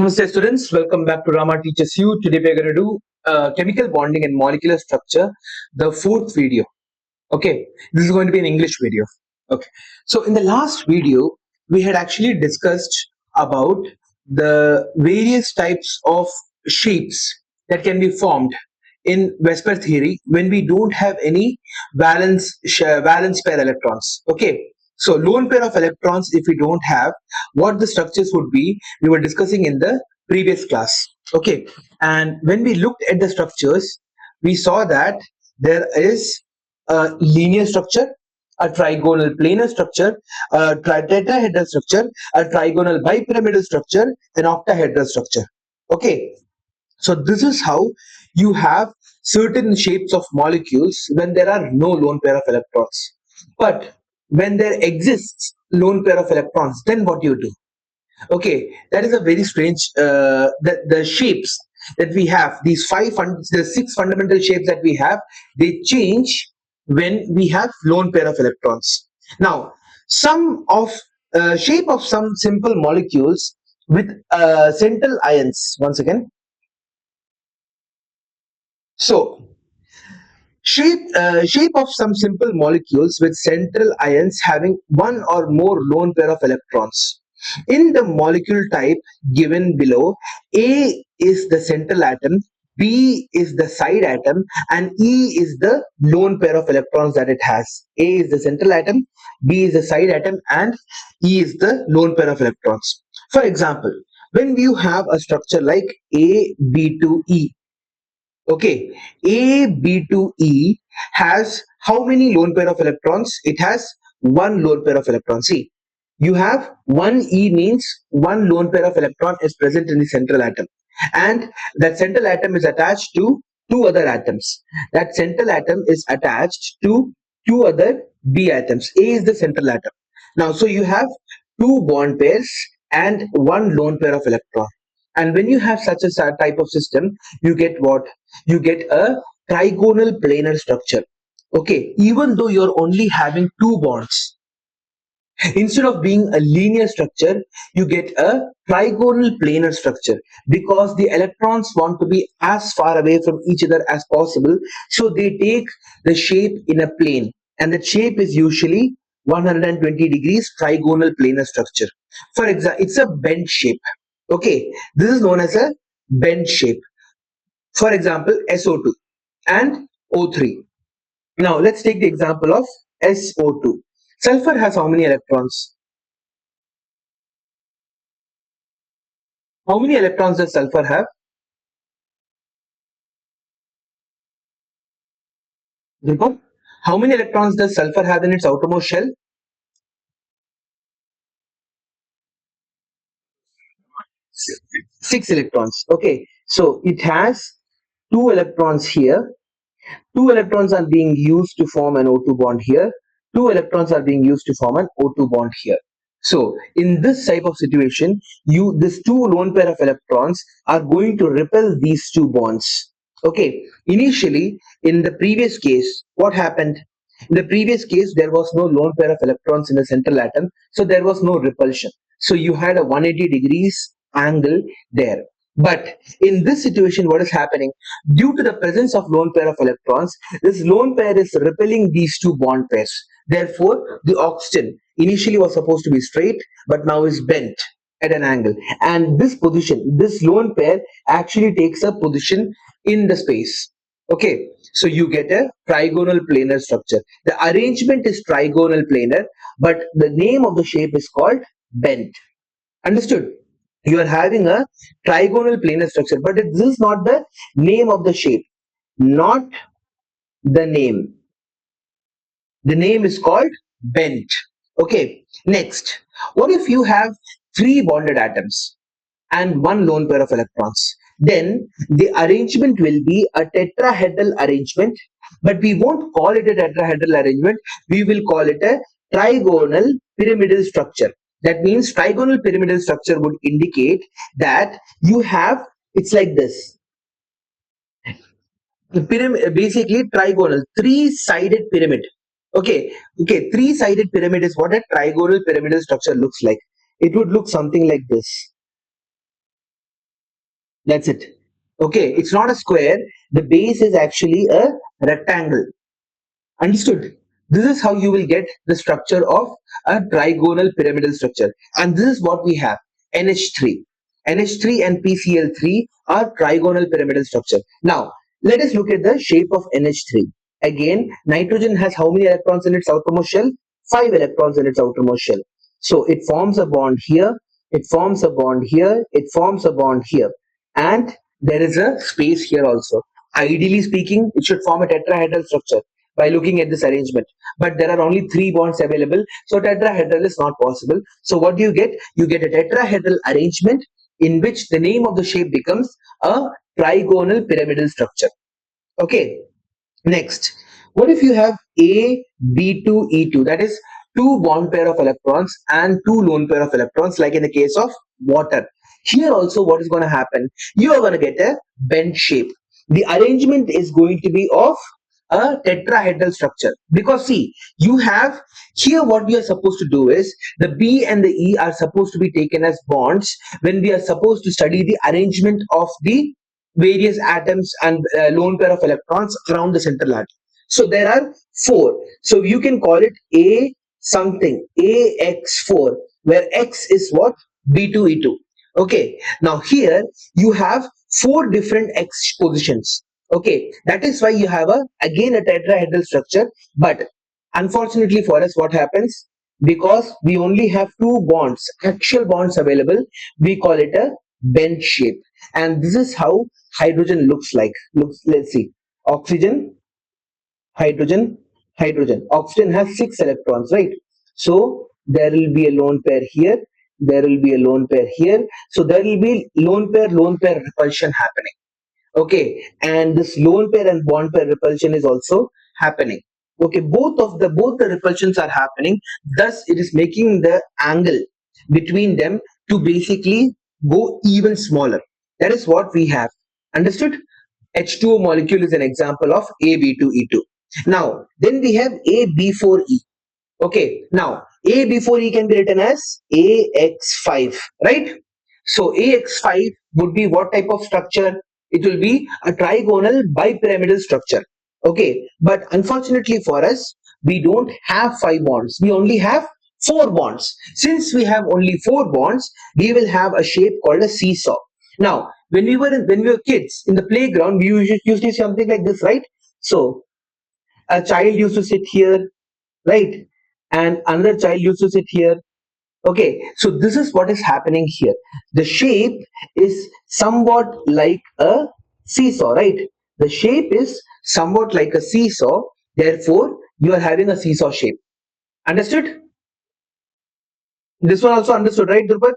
Namaste students, welcome back to Rama Teaches You. Today we are going to do chemical bonding and molecular structure, the fourth video. Okay, this is going to be an English video. Okay, so in the last video, we had actually discussed about the various types of shapes that can be formed in Vesper theory when we don't have any valence pair electrons. Okay, so lone pair of electrons, if we don't have, what the structures would be, we were discussing in the previous class. Okay, and when we looked at the structures, we saw that there is a linear structure, a trigonal planar structure, a tetrahedral structure, a trigonal bipyramidal structure, an octahedral structure. Okay, so this is how you have certain shapes of molecules when there are no lone pair of electrons. But when there exists lone pair of electrons, then what you do? Okay, that is a very strange. The shapes that we have, the six fundamental shapes that we have, they change when we have lone pair of electrons. Now, some of shape of some simple molecules with central ions. Once again, so shape of some simple molecules with central ions having one or more lone pair of electrons. In the molecule type given below, A is the central atom, B is the side atom, and E is the lone pair of electrons that it has. A is the central atom, B is the side atom, and E is the lone pair of electrons. For example, when you have a structure like AB2E, okay, AB2E has how many lone pair of electrons? It has one lone pair of electrons. See, you have one E means one lone pair of electron is present in the central atom, and that central atom is attached to two other atoms. That central atom is attached to two other B atoms. A is the central atom. Now, so you have two bond pairs and one lone pair of electron. And when you have such a type of system, you get what? You get a trigonal planar structure. Okay, even though you're only having two bonds, instead of being a linear structure, you get a trigonal planar structure because the electrons want to be as far away from each other as possible. So they take the shape in a plane, and that shape is usually 120 degrees trigonal planar structure. For example, it's a bent shape. Okay, this is known as a bent shape. For example, SO2 and O3. Now let's take the example of SO2. Sulfur has how many electrons? How many electrons does sulfur have? Deepak, how many electrons does sulfur have in its outermost shell? 6 electrons. Okay, so it has 2 electrons here. 2 electrons are being used to form an O2 bond here. 2 electrons are being used to form an O2 bond here. So in this type of situation, this two lone pair of electrons are going to repel these two bonds. Okay, initially in the previous case, what happened? In the previous case, there was no lone pair of electrons in the central atom, so there was no repulsion. So you had a 180 degrees angle there. But in this situation, what is happening? Due to the presence of lone pair of electrons, this lone pair is repelling these two bond pairs. Therefore, the oxygen initially was supposed to be straight, but now is bent at an angle. And this position, this lone pair actually takes a position in the space. Okay, so you get a trigonal planar structure. The arrangement is trigonal planar, but the name of the shape is called bent. Understood? You are having a trigonal planar structure, but this is not the name of the shape. Not the name. The name is called bent. Okay, next. What if you have three bonded atoms and one lone pair of electrons? Then the arrangement will be a tetrahedral arrangement, but we won't call it a tetrahedral arrangement. We will call it a trigonal pyramidal structure. That means trigonal pyramidal structure would indicate that you have, it's like this. The pyramid, basically trigonal, three-sided pyramid. Okay, three-sided pyramid is what a trigonal pyramidal structure looks like. It would look something like this. That's it. Okay, it's not a square. The base is actually a rectangle. Understood? This is how you will get the structure of a trigonal pyramidal structure. And this is what we have, NH3. NH3 and PCl3 are trigonal pyramidal structure. Now, let us look at the shape of NH3. Again, nitrogen has how many electrons in its outermost shell? 5 electrons in its outermost shell. So it forms a bond here, it forms a bond here, it forms a bond here. And there is a space here also. Ideally speaking, it should form a tetrahedral structure by looking at this arrangement. But there are only 3 bonds available, so tetrahedral is not possible. So what do you get? You get a tetrahedral arrangement in which the name of the shape becomes a trigonal pyramidal structure. Okay. Next, what if you have A, B2, E2? That is two bond pair of electrons and two lone pair of electrons, like in the case of water. Here also, what is going to happen? You are going to get a bent shape. The arrangement is going to be of a tetrahedral structure, because see, you have here what we are supposed to do is the B and the E are supposed to be taken as bonds when we are supposed to study the arrangement of the various atoms and lone pair of electrons around the central atom. So there are four. So you can call it A something, AX4, where X is what? B2E2. Okay. Now here you have four different X positions. Okay. That is why you have again a tetrahedral structure. But unfortunately for us, what happens? Because we only have two bonds, actual bonds available, we call it a bent shape. And this is how hydrogen looks like. Looks, let's see. Oxygen, hydrogen, hydrogen. Oxygen has 6 electrons, right? So there will be a lone pair here. There will be a lone pair here. So there will be lone pair repulsion happening. Okay, and this lone pair and bond pair repulsion is also happening. Okay, both the repulsions are happening. Thus, it is making the angle between them to basically go even smaller. That is what we have. Understood? H2O molecule is an example of AB2E2. Now, then we have AB4E. Okay, now AB4E can be written as AX5, right? So AX5 would be what type of structure? It will be a trigonal bipyramidal structure. Okay, but unfortunately for us, we don't have 5 bonds. We only have 4 bonds. Since we have only 4 bonds, we will have a shape called a seesaw. Now, when we were kids in the playground, we usually see something like this, right? So a child used to sit here, right? And another child used to sit here. Okay, so this is what is happening here. The shape is somewhat like a seesaw, right? The shape is somewhat like a seesaw. Therefore, you are having a seesaw shape. Understood? This one also understood, right, Durpat?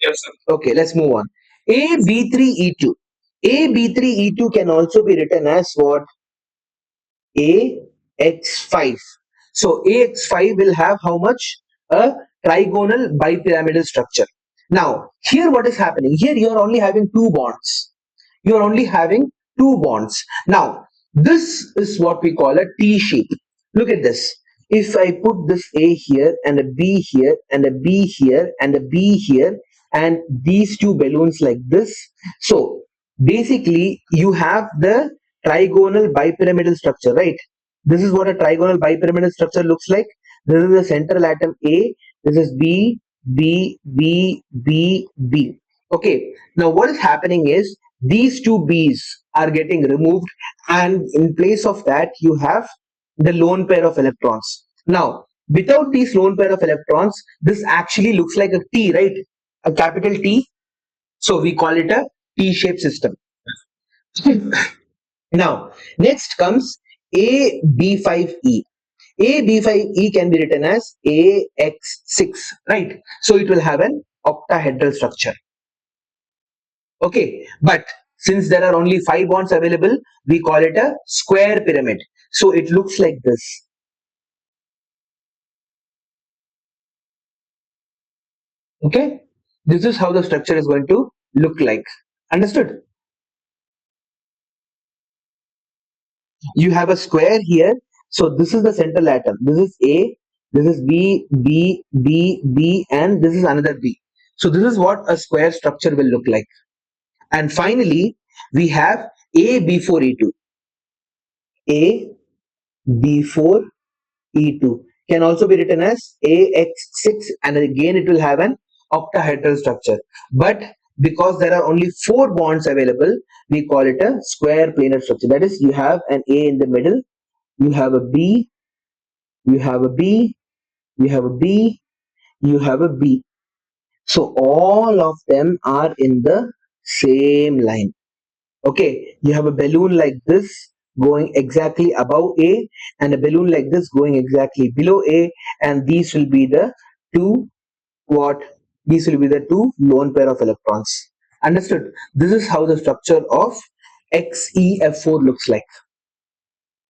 Yes, sir. Okay, let's move on. AB3E2. AB3E2 can also be written as what? AX5. So AX5 will have how much? A trigonal bipyramidal structure. Now, here what is happening? Here you are only having 2 bonds. You are only having 2 bonds. Now, this is what we call a T shape. Look at this. If I put this A here and a B here and a B here and a B here and these two balloons like this. So basically you have the trigonal bipyramidal structure, right? This is what a trigonal bipyramidal structure looks like. This is the central atom A. This is B, B, B, B, B. Okay. Now what is happening is these two B's are getting removed, and in place of that you have the lone pair of electrons. Now, without these lone pair of electrons, this actually looks like a T, right? A capital T. So we call it a T-shaped system. Now, next comes AB5E. AB5E can be written as AX6, right? So it will have an octahedral structure. Okay, but since there are only 5 bonds available, we call it a square pyramid. So it looks like this. Okay, this is how the structure is going to look like. Understood? You have a square here. So this is the central atom. This is A, this is B, B, B, B, and this is another B. So this is what a square structure will look like. And finally, we have A before E2. A before E2 can also be written as AX6, and again it will have an octahedral structure. But because there are only 4 bonds available, we call it a square planar structure. That is, you have an A in the middle, you have a B, you have a B, you have a B, you have a B. So all of them are in the same line. Okay, you have a balloon like this going exactly above A, and a balloon like this going exactly below A, and these will be the two what? These will be the two lone pair of electrons. Understood? This is how the structure of XeF4 looks like.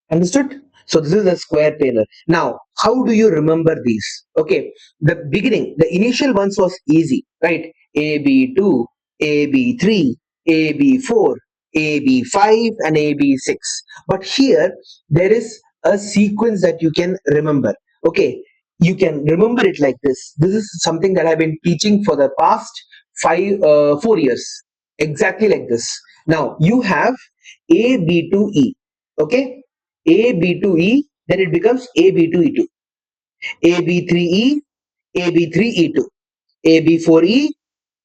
Understood? So this is a square planar. Now, how do you remember these? Okay, the beginning, the initial ones was easy, right? AB2, AB3, AB4, AB5, and AB6. But here, there is a sequence that you can remember. Okay, you can remember it like this. This is something that I've been teaching for the past 4 years. Exactly like this. Now, you have AB2E. Okay, AB2E, then it becomes AB2E2, AB3E, AB3E2, AB4E,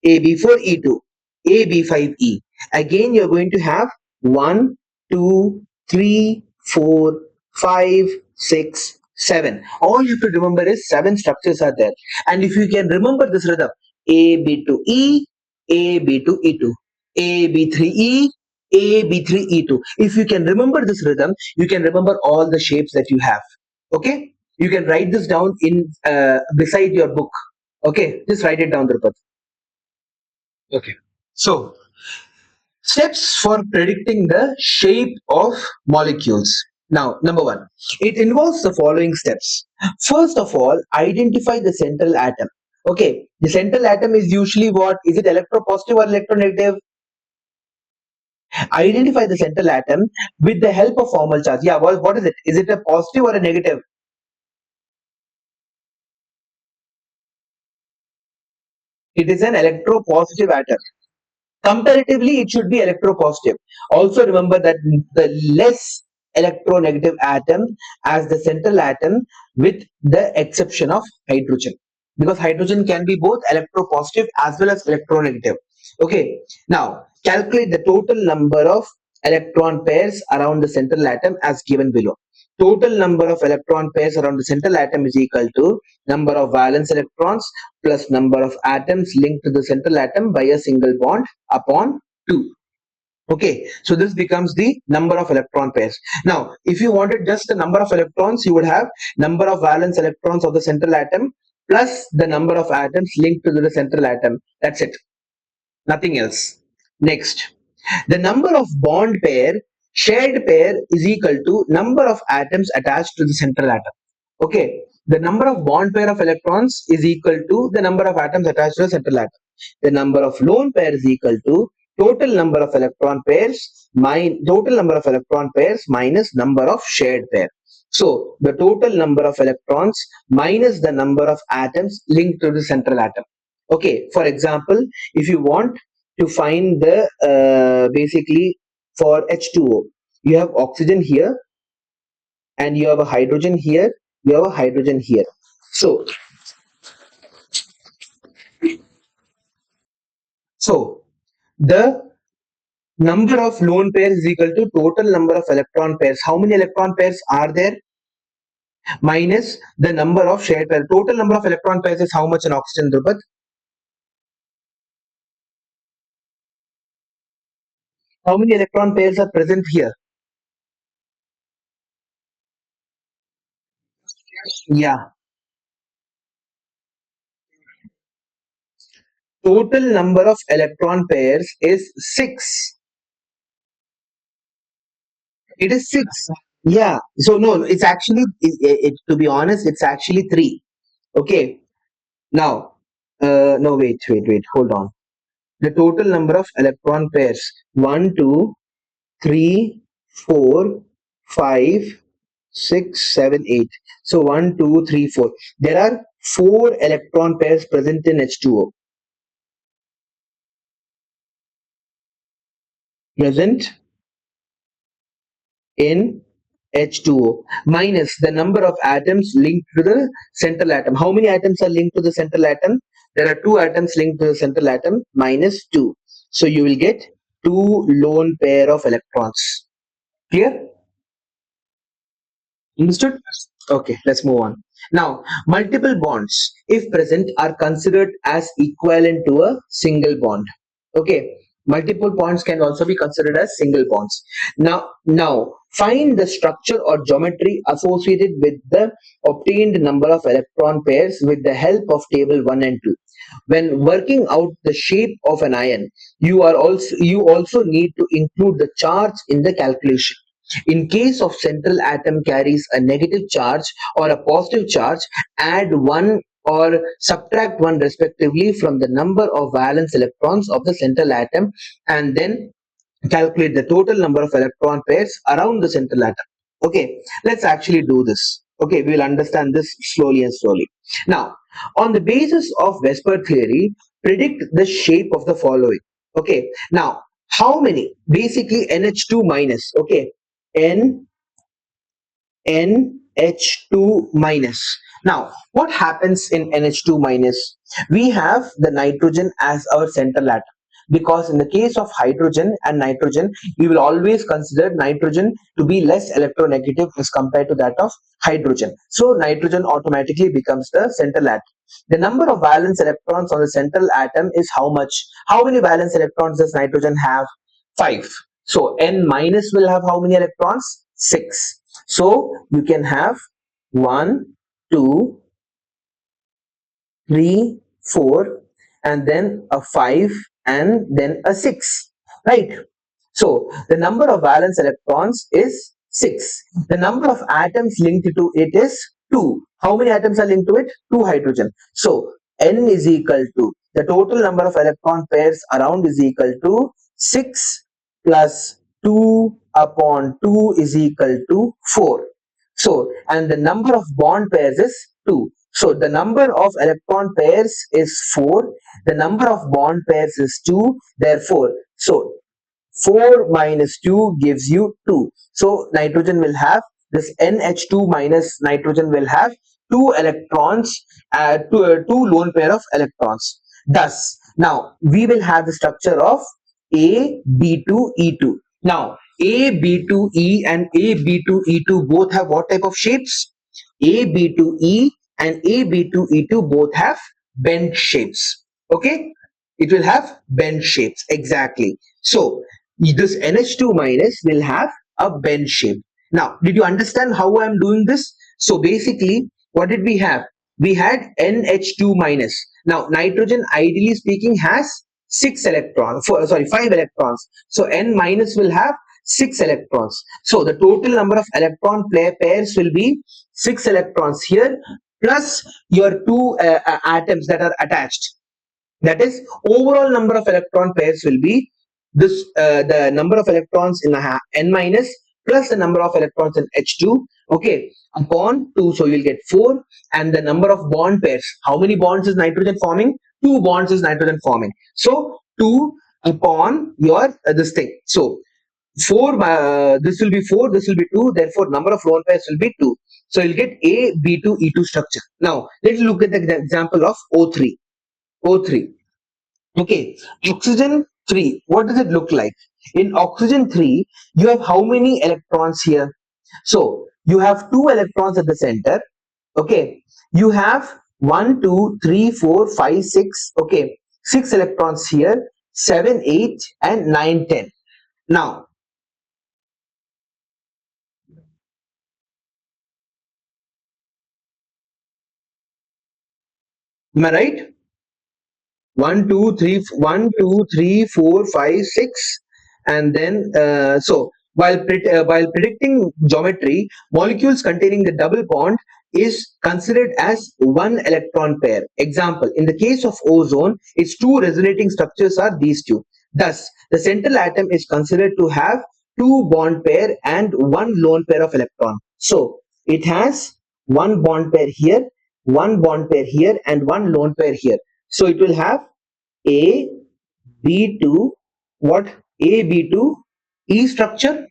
AB4E2, AB5E. Again, you're going to have 1, 2, 3, 4, 5, 6, 7. All you have to remember is 7 structures are there. And if you can remember this rhythm, AB2E, AB2E2, AB3E, AB3E2. If you can remember this rhythm, you can remember all the shapes that you have. Okay? You can write this down in beside your book. Okay? Just write it down, Drupat. Okay. So, steps for predicting the shape of molecules. Now, number one, it involves the following steps. First of all, identify the central atom. Okay, the central atom is usually what? Is it electropositive or electronegative? Identify the central atom with the help of formal charge. Yeah, what is it? Is it a positive or a negative? It is an electropositive atom. Comparatively, it should be electropositive. Also remember that the less electronegative atom as the central atom, with the exception of hydrogen, because hydrogen can be both electropositive as well as electronegative. Okay, now calculate the total number of electron pairs around the central atom as given below. Total number of electron pairs around the central atom is equal to number of valence electrons plus number of atoms linked to the central atom by a single bond upon 2. Okay, so this becomes the number of electron pairs. Now, if you wanted just the number of electrons, you would have number of valence electrons of the central atom plus the number of atoms linked to the central atom. That's it, nothing else. Next, the number of bond pair, shared pair is equal to number of atoms attached to the central atom. Okay, the number of bond pair of electrons is equal to the number of atoms attached to the central atom. The number of lone pair is equal to total number of electron pairs minus number of shared pair. So the total number of electrons minus the number of atoms linked to the central atom. Okay, for example, if you want to find the basically for H2O, you have oxygen here and you have a hydrogen here, you have a hydrogen here. So so the number of lone pairs is equal to total number of electron pairs. How many electron pairs are there? Minus the number of shared pairs. Total number of electron pairs is how much in oxygen, Drupat? How many electron pairs are present here? Yeah, total number of electron pairs is 6. It is 6. Yeah, so no, it's actually to be honest, it's actually 3. Okay, now no, wait, hold on. The total number of electron pairs: 1, 2, 3, 4, 5, 6, 7, 8. So 1, 2, 3, 4. There are 4 electron pairs present in H2O. present in H2O minus the number of atoms linked to the central atom. How many atoms are linked to the central atom? There are two atoms linked to the central atom minus 2. So you will get two lone pair of electrons. Clear? Understood? Okay, let's move on. Now, multiple bonds, if present, are considered as equivalent to a single bond. Okay, multiple bonds can also be considered as single bonds. Now find the structure or geometry associated with the obtained number of electron pairs with the help of table 1 and 2. When working out the shape of an ion, you also need to include the charge in the calculation. In case of central atom carries a negative charge or a positive charge, add 1 or subtract 1 respectively from the number of valence electrons of the central atom, and then calculate the total number of electron pairs around the central atom. Okay, let's actually do this. Okay, we will understand this slowly and slowly. Now, on the basis of Vesper theory, predict the shape of the following. Okay, now how many? Basically NH2 minus. Okay, N NH2 minus. Now, what happens in NH2 minus? We have the nitrogen as our central atom, because in the case of hydrogen and nitrogen, we will always consider nitrogen to be less electronegative as compared to that of hydrogen. So nitrogen automatically becomes the central atom. The number of valence electrons on the central atom is how much? How many valence electrons does nitrogen have? 5. So N minus will have how many electrons? 6. So you can have 1, 2, 3, 4, and then a 5, and then a 6, right? So the number of valence electrons is 6. The number of atoms linked to it is 2. How many atoms are linked to it? 2 hydrogen. So N is equal to, the total number of electron pairs around is equal to 6 plus 2 upon 2 is equal to 4. So, and the number of bond pairs is 2. So the number of electron pairs is 4. The number of bond pairs is 2. Therefore, so 4 minus 2 gives you 2. So nitrogen will have this NH2 minus nitrogen will have 2 electrons, two lone pair of electrons. Thus, now we will have the structure of AB2E2. Now, AB2E and AB2E2 both have what type of shapes? AB2E and AB2E2 both have bent shapes. Okay, it will have bent shapes exactly. So this NH2 minus will have a bent shape. Now, did you understand how I am doing this? So basically, what did we have? We had NH2 minus. Now, nitrogen, ideally speaking, has 5 electrons. So N minus will have 6 electrons. So the total number of electron pairs will be 6 electrons here, plus your 2 atoms that are attached. That is, overall number of electron pairs will be this, the number of electrons in N minus plus the number of electrons in H2, okay, upon 2. So you'll get 4. And the number of bond pairs, how many bonds is nitrogen forming? 2 bonds is nitrogen forming. So 2 upon your this thing. So 4, this will be 4, this will be 2. Therefore number of lone pairs will be 2. So you'll get A, B2, E2 structure. Now let's look at the example of O3. O3. Okay, oxygen 3, what does it look like? In oxygen 3, you have how many electrons here? So, you have 2 electrons at the center. Okay, you have 1, 2, 3, 4, 5, 6. Okay, 6 electrons here, 7, 8, and 9, 10. Now, am I right? 1 2 3 1 2 3 4 5 6, and then while predicting geometry, molecules containing the double bond is considered as one electron pair. Example, in the case of ozone, its two resonating structures are these two. Thus the central atom is considered to have two bond pair and one lone pair of electron. So it has one bond pair here, one bond pair here, and one lone pair here. So it will have A, B2, what? A, B2, E structure,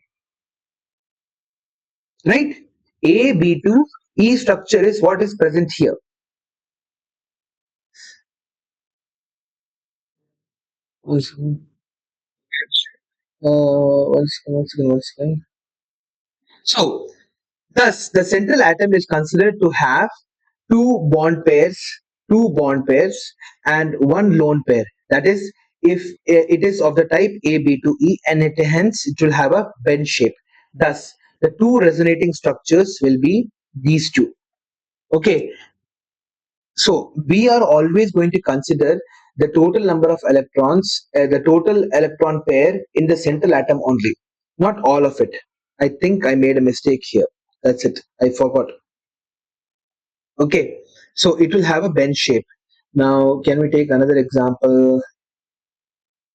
right? AB2E structure is what is present here. One second. So, thus, the central atom is considered to have two bond pairs, two bond pairs, and one lone pair. That is, if it is of the type AB2E, and it hence it will have a bend shape. Thus, the two resonating structures will be these two. Okay, so we are always going to consider the total number of electrons, the total electron pair in the central atom only, not all of it. I think I made a mistake here. That's it. I forgot. Okay, so it will have a bend shape. Now, can we take another example?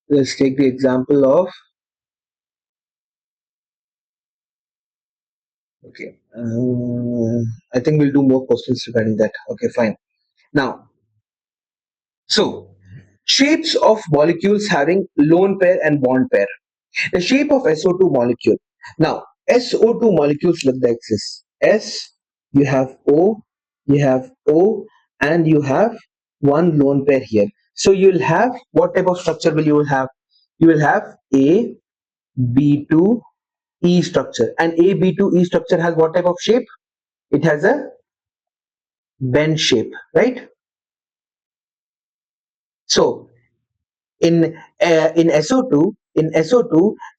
Let's take the example of, okay, I think we'll do more questions regarding that. Okay, fine. Now, so shapes of molecules having lone pair and bond pair. The shape of SO2 molecule. Now, SO2 molecules look like this. S, you have O, and you have one lone pair here. So you'll have, what type of structure will you have? You will have A, B2, E structure. And A, B2, E structure has what type of shape? It has a bend shape, right? So in SO2,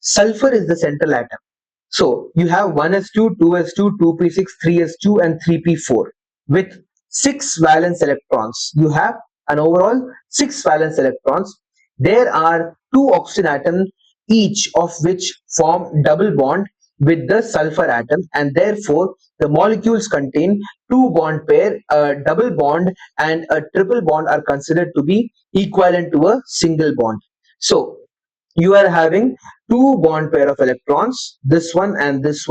sulfur is the central atom. So you have 1s2, 2s2, 2p6, 3s2, and 3p4 with 6 valence electrons. You have an overall 6 valence electrons. There are two oxygen atoms, each of which form double bond with the sulfur atom, and therefore the molecules contain two bond pair. A double bond and a triple bond are considered to be equivalent to a single bond. So you are having two bond pair of electrons, this one, and this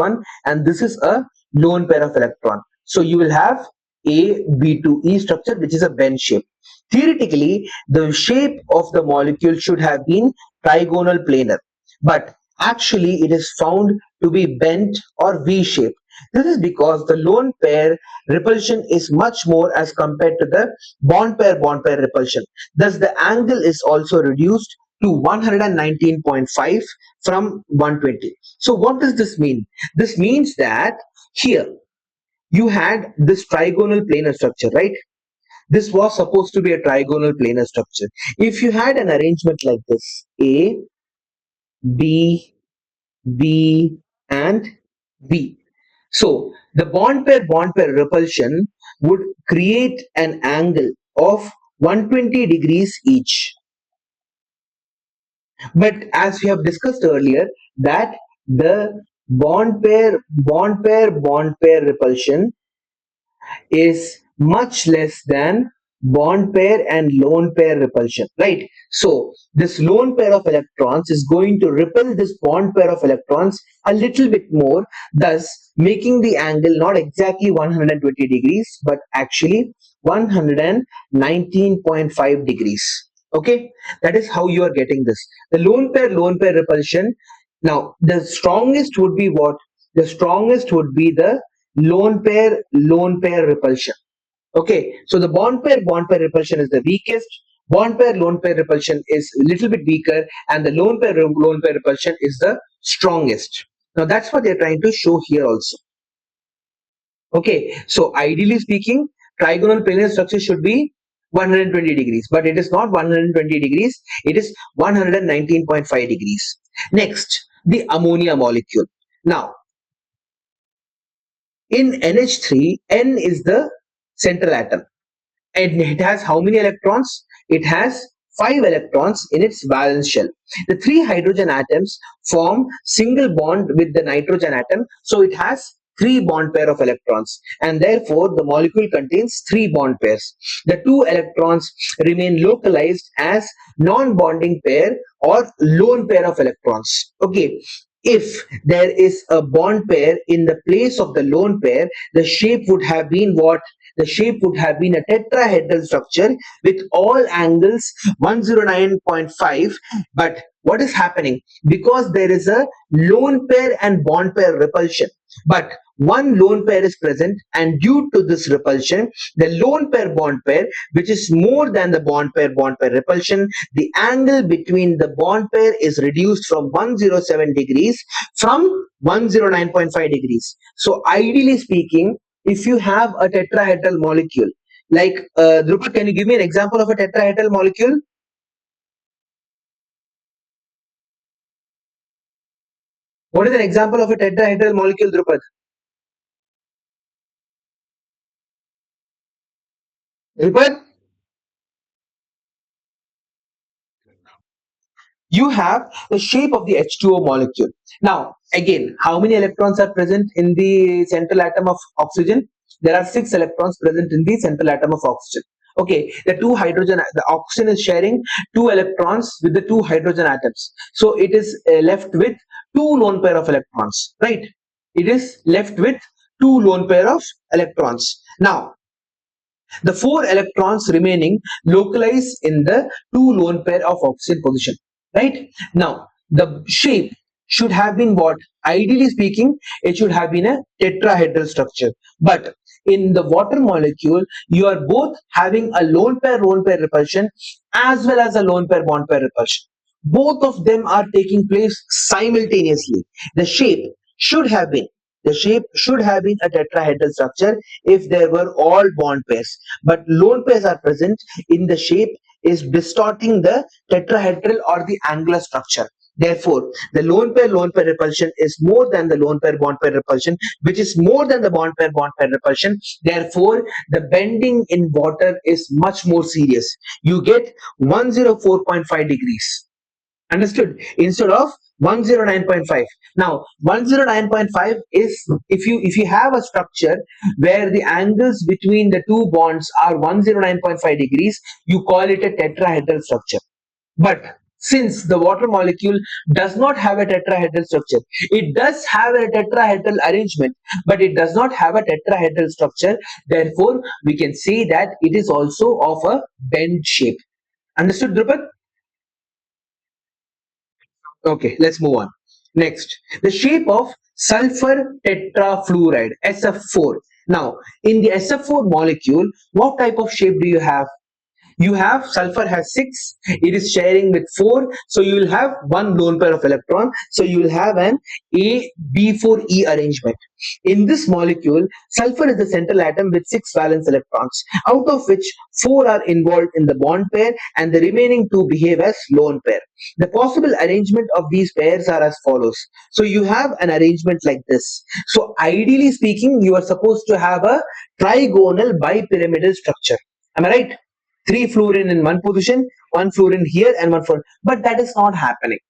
is a lone pair of electron. So you will have A, B2E structure, which is a bend shape. Theoretically, the shape of the molecule should have been trigonal planar, but actually it is found to be bent or V shaped. This is because the lone pair repulsion is much more as compared to the bond pair repulsion. Thus, the angle is also reduced to 119.5 from 120. So what does this mean? This means that here you had this trigonal planar structure, right? This was supposed to be a trigonal planar structure. If you had an arrangement like this, A, B, B, and B. So the bond pair repulsion would create an angle of 120 degrees each. But as we have discussed earlier, that the bond pair repulsion is much less than bond pair and lone pair repulsion, right? So this lone pair of electrons is going to repel this bond pair of electrons a little bit more, thus making the angle not exactly 120 degrees, but actually 119.5 degrees. Okay, that is how you are getting this. The lone pair repulsion. Now, the strongest would be what? The strongest would be the lone pair repulsion. Okay, so the bond pair repulsion is the weakest. Bond pair lone pair repulsion is a little bit weaker, and the lone pair lone pair repulsion is the strongest. Now that's what they're trying to show here also. Okay, so ideally speaking, trigonal planar structure should be 120 degrees, but it is not 120 degrees, it is 119.5 degrees. Next, the ammonia molecule. Now, in NH3, N is the central atom. And it has how many electrons? It has 5 electrons in its valence shell. The 3 hydrogen atoms form single bond with the nitrogen atom, so it has 3 bond pair of electrons, and therefore the molecule contains 3 bond pairs. The 2 electrons remain localized as non-bonding pair or lone pair of electrons. Okay, if there is a bond pair in the place of the lone pair, the shape would have been what? The shape would have been a tetrahedral structure with all angles 109.5, but what is happening? Because there is a lone pair and bond pair repulsion, but one lone pair is present, and due to this repulsion, the lone pair bond pair, which is more than the bond pair repulsion, the angle between the bond pair is reduced from 107 degrees from 109.5 degrees. So ideally speaking, if you have a tetrahedral molecule, like Drupal, can you give me an example of a tetrahedral molecule? What is an example of a tetrahedral molecule, Drupal? Drupal, you have the shape of the H2O molecule. Now, again, how many electrons are present in the central atom of oxygen? There are 6 electrons present in the central atom of oxygen. Okay, the oxygen is sharing 2 electrons with the 2 hydrogen atoms. So it is left with 2 lone pair of electrons, right? It is left with 2 lone pair of electrons. Now, the 4 electrons remaining localize in the 2 lone pair of oxygen position. Right? Now, the shape should have been what? Ideally speaking, it should have been a tetrahedral structure. But in the water molecule, you are both having a lone pair repulsion as well as a lone pair bond pair repulsion. Both of them are taking place simultaneously. The shape should have been the shape should have been a tetrahedral structure if there were all bond pairs, but lone pairs are present in the shape is distorting the tetrahedral or the angular structure. Therefore, the lone pair repulsion is more than the lone pair bond pair repulsion, which is more than the bond pair repulsion. Therefore, the bending in water is much more serious. You get 104.5 degrees. Understood? Instead of 109.5. Now 109.5 is, if you have a structure where the angles between the two bonds are 109.5 degrees, you call it a tetrahedral structure. But since the water molecule does not have a tetrahedral structure, it does have a tetrahedral arrangement, but it does not have a tetrahedral structure. Therefore, we can say that it is also of a bend shape. Understood, Drupad? Okay, let's move on. Next, the shape of sulfur tetrafluoride, SF4. Now, in the SF4 molecule, what type of shape do you have? You have sulfur has 6, it is sharing with 4, so you will have one lone pair of electron, so you will have an AB4E arrangement. In this molecule, sulfur is the central atom with 6 valence electrons, out of which 4 are involved in the bond pair and the remaining 2 behave as lone pair. The possible arrangement of these pairs are as follows. So you have an arrangement like this. So ideally speaking, you are supposed to have a trigonal bipyramidal structure. Am I right? 3 fluorine in one position, 1 fluorine here, and 1 fluorine. But that is not happening.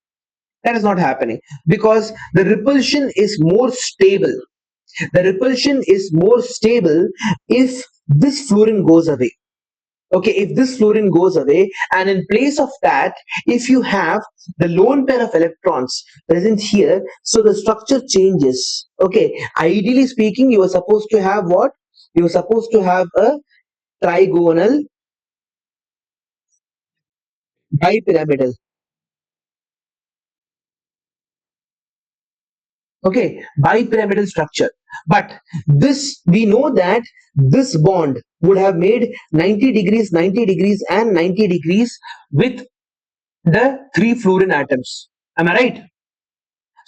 That is not happening because the repulsion is more stable. The repulsion is more stable if this fluorine goes away. Okay, if this fluorine goes away, and in place of that, if you have the lone pair of electrons present here, so the structure changes. Okay, ideally speaking, you are supposed to have what? You are supposed to have a trigonal bipyramidal. Okay, bipyramidal structure. But this, we know that this bond would have made 90 degrees, 90 degrees, and 90 degrees with the 3 fluorine atoms. Am I right?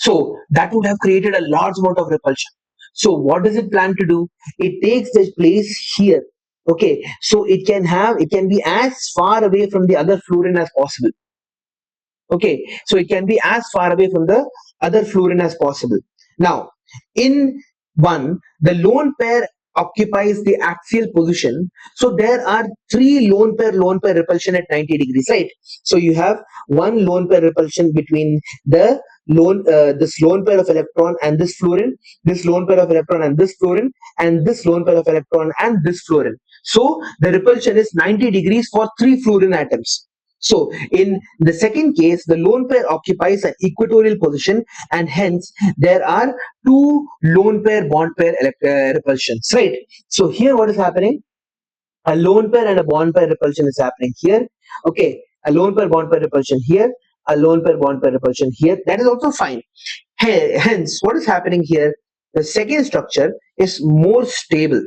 So that would have created a large amount of repulsion. So what does it plan to do? It takes the place here. Okay, so it can be as far away from the other fluorine as possible. Okay, so it can be as far away from the other fluorine as possible. Now, in one, the lone pair occupies the axial position. So there are 3 lone pair repulsion at 90 degrees, right? So you have one lone pair repulsion between the this lone pair of electron and this fluorine, this lone pair of electron and this fluorine, and this lone pair of electron and this fluorine. So the repulsion is 90 degrees for 3 fluorine atoms. So in the second case, the lone pair occupies an equatorial position, and hence there are 2 lone pair bond pair repulsions, right? So here what is happening? A lone pair and a bond pair repulsion is happening here. Okay, a lone pair bond pair repulsion here, a lone pair bond pair repulsion here. That is also fine. Hence, what is happening here? The second structure is more stable.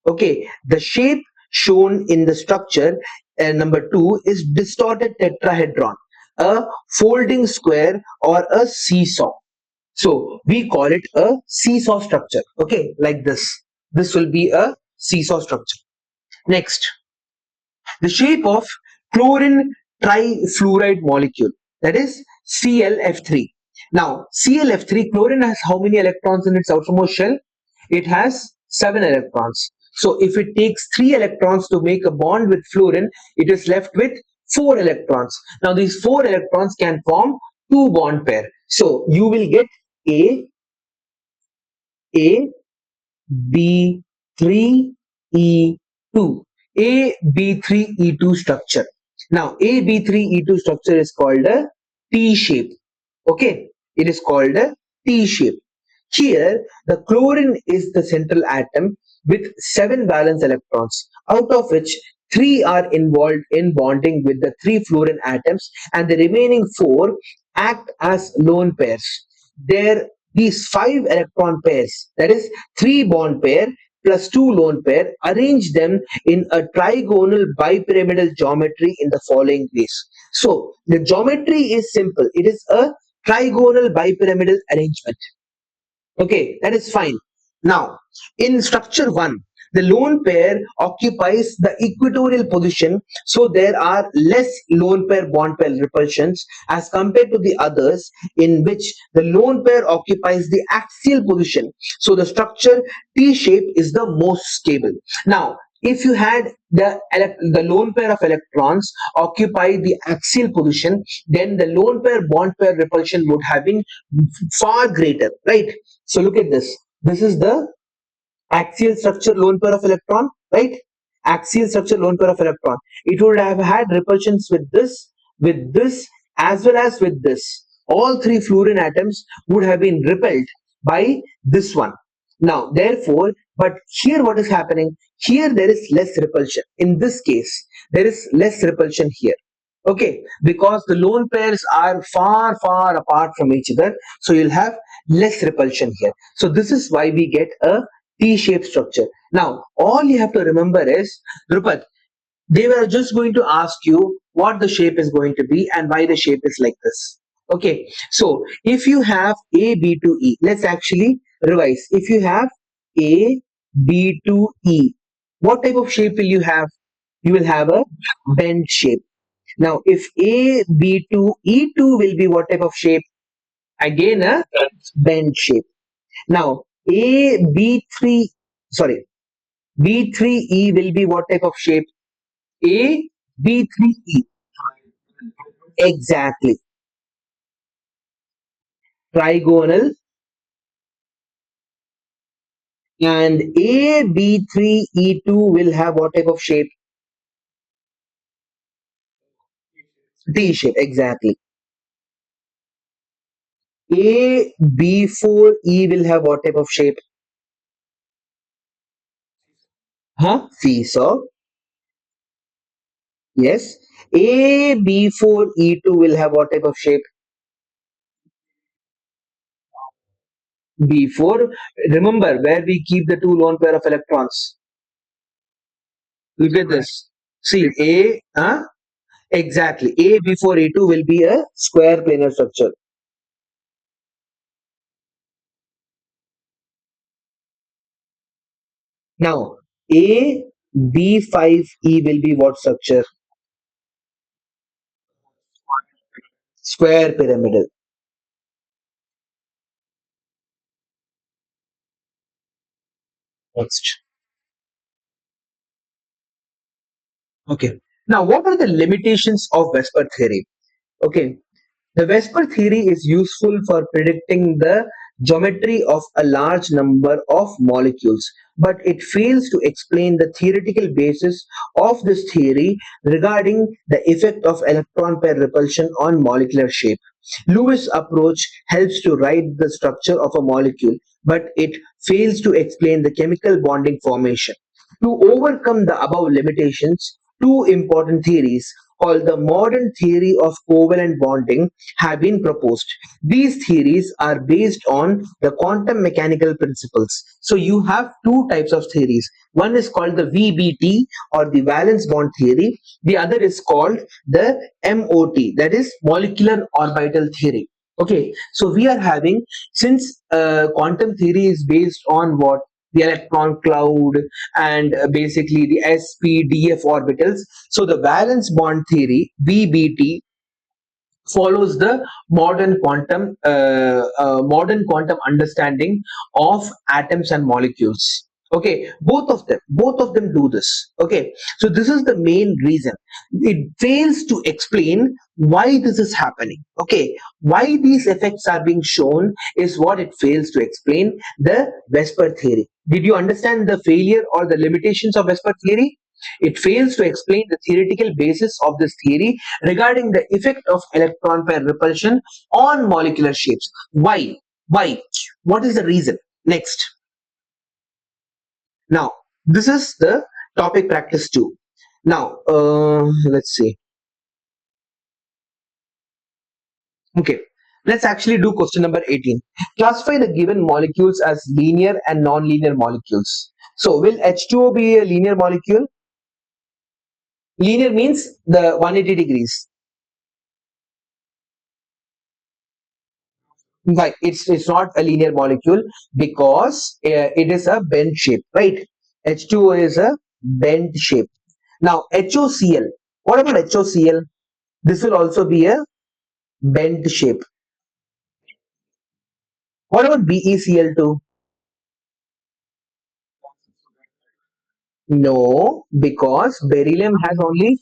Okay, the shape shown in the structure number 2 is distorted tetrahedron, a folding square or a seesaw. So we call it a seesaw structure. Okay, like this. This will be a seesaw structure. Next, the shape of chlorine trifluoride molecule, that is ClF3. Now, ClF3, chlorine has how many electrons in its outermost shell? It has 7 electrons. So if it takes 3 electrons to make a bond with fluorine, it is left with 4 electrons. Now these 4 electrons can form two bond pair. So you will get A, A, B3E2. AB3E2 structure. Now AB3E2 structure is called a T shape. Okay, it is called a T shape. Here the chlorine is the central atom with 7 valence electrons, out of which 3 are involved in bonding with the 3 fluorine atoms, and the remaining 4 act as lone pairs. There these 5 electron pairs, that is 3 bond pair plus 2 lone pair, arrange them in a trigonal bipyramidal geometry in the following ways. So the geometry is simple. It is a trigonal bipyramidal arrangement. Okay, that is fine. Now, in structure 1, the lone pair occupies the equatorial position, so there are less lone pair bond pair repulsions as compared to the others in which the lone pair occupies the axial position. So the structure T shape is the most stable. Now, if you had the lone pair of electrons occupy the axial position, then the lone pair bond pair repulsion would have been far greater, right? So look at this. This is the axial structure lone pair of electron, right? Axial structure lone pair of electron. It would have had repulsions with this, as well as with this. All 3 fluorine atoms would have been repelled by this one. Now, therefore, but here what is happening? Here there is less repulsion. In this case, there is less repulsion here. Okay, because the lone pairs are far apart from each other, so you'll have less repulsion here. So this is why we get a T-shaped structure. Now, all you have to remember is, Drupat, they were just going to ask you what the shape is going to be and why the shape is like this. Okay, so if you have A, B to E, let's actually revise. If you have A, B to E, what type of shape will you have? You will have a bend shape. Now, if A, B2, E2 will be what type of shape? Again, a bend shape. Now, A, B3, sorry, B3E will be what type of shape? A, B3E. Exactly. Trigonal. And A, B3E2 will have what type of shape? T shape. Exactly. A, B4E will have what type of shape? Huh? Seesaw. Yes. A, B4E2 will have what type of shape? B4. Remember where we keep the two lone pair of electrons. Look at this. See, A, exactly. A before A2 will be a square planar structure. Now, A, B5E will be what structure? Square pyramidal. Next. Okay. Now, what are the limitations of Vesper theory? Okay. The Vesper theory is useful for predicting the geometry of a large number of molecules, but it fails to explain the theoretical basis of this theory regarding the effect of electron pair repulsion on molecular shape. Lewis' approach helps to write the structure of a molecule, but it fails to explain the chemical bonding formation. To overcome the above limitations, two important theories called the modern theory of covalent bonding have been proposed. These theories are based on the quantum mechanical principles. So you have two types of theories. One is called the VBT or the valence bond theory. The other is called the MOT, that is molecular orbital theory. Okay, so we are having, since quantum theory is based on what? The electron cloud and basically the SPDF orbitals. So the valence bond theory, VBT, follows the modern quantum understanding of atoms and molecules. Okay, both of them do this. Okay, so this is the main reason. It fails to explain why this is happening. Okay, why these effects are being shown is what it fails to explain. The Vesper theory, did you understand the failure or the limitations of Vesper theory? It fails to explain the theoretical basis of this theory regarding the effect of electron pair repulsion on molecular shapes. Why? Why? What is the reason? Next. Now, this is the topic practice 2. Now, let's see. Okay, let's actually do question number 18. Classify the given molecules as linear and non-linear molecules. So, will H2O be a linear molecule? Linear means the 180 degrees. Right, it's not a linear molecule because it is a bent shape, right? H2O is a bent shape. Now HOCl, what about HOCl? This will also be a bent shape. What about BeCl2? No, because beryllium has only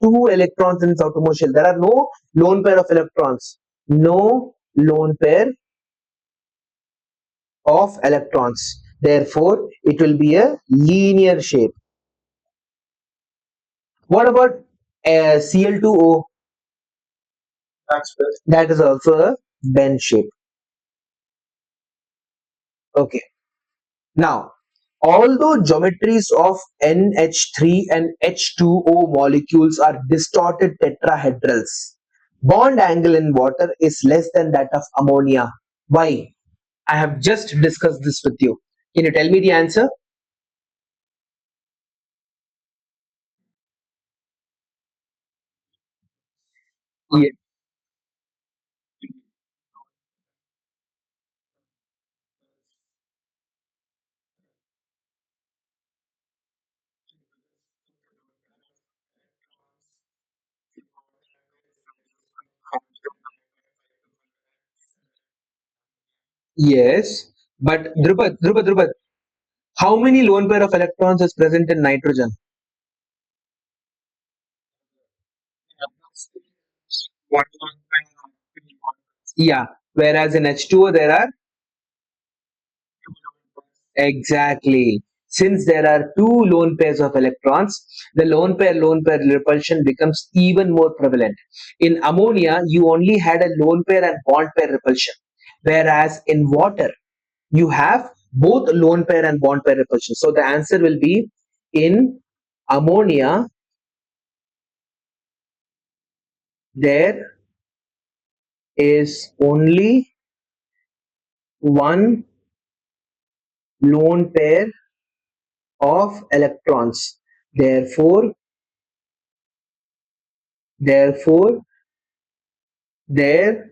two electrons in its outermost shell. There are no lone pair of electrons. No lone pair of electrons. Therefore, it will be a linear shape. What about Cl2O? That is also a bend shape. Okay. Now, although geometries of NH3 and H2O molecules are distorted tetrahedrals, bond angle in water is less than that of ammonia. Why? I have just discussed this with you. Can you tell me the answer? Ye- Yes, but Drupad, how many lone pair of electrons is present in nitrogen? Yeah, whereas in H2O there are exactly. Since there are two lone pairs of electrons, the lone pair repulsion becomes even more prevalent. In ammonia, you only had a lone pair and bond pair repulsion, whereas in water, you have both lone pair and bond pair repulsion. So the answer will be in ammonia, there is only one lone pair of electrons. Therefore, therefore, there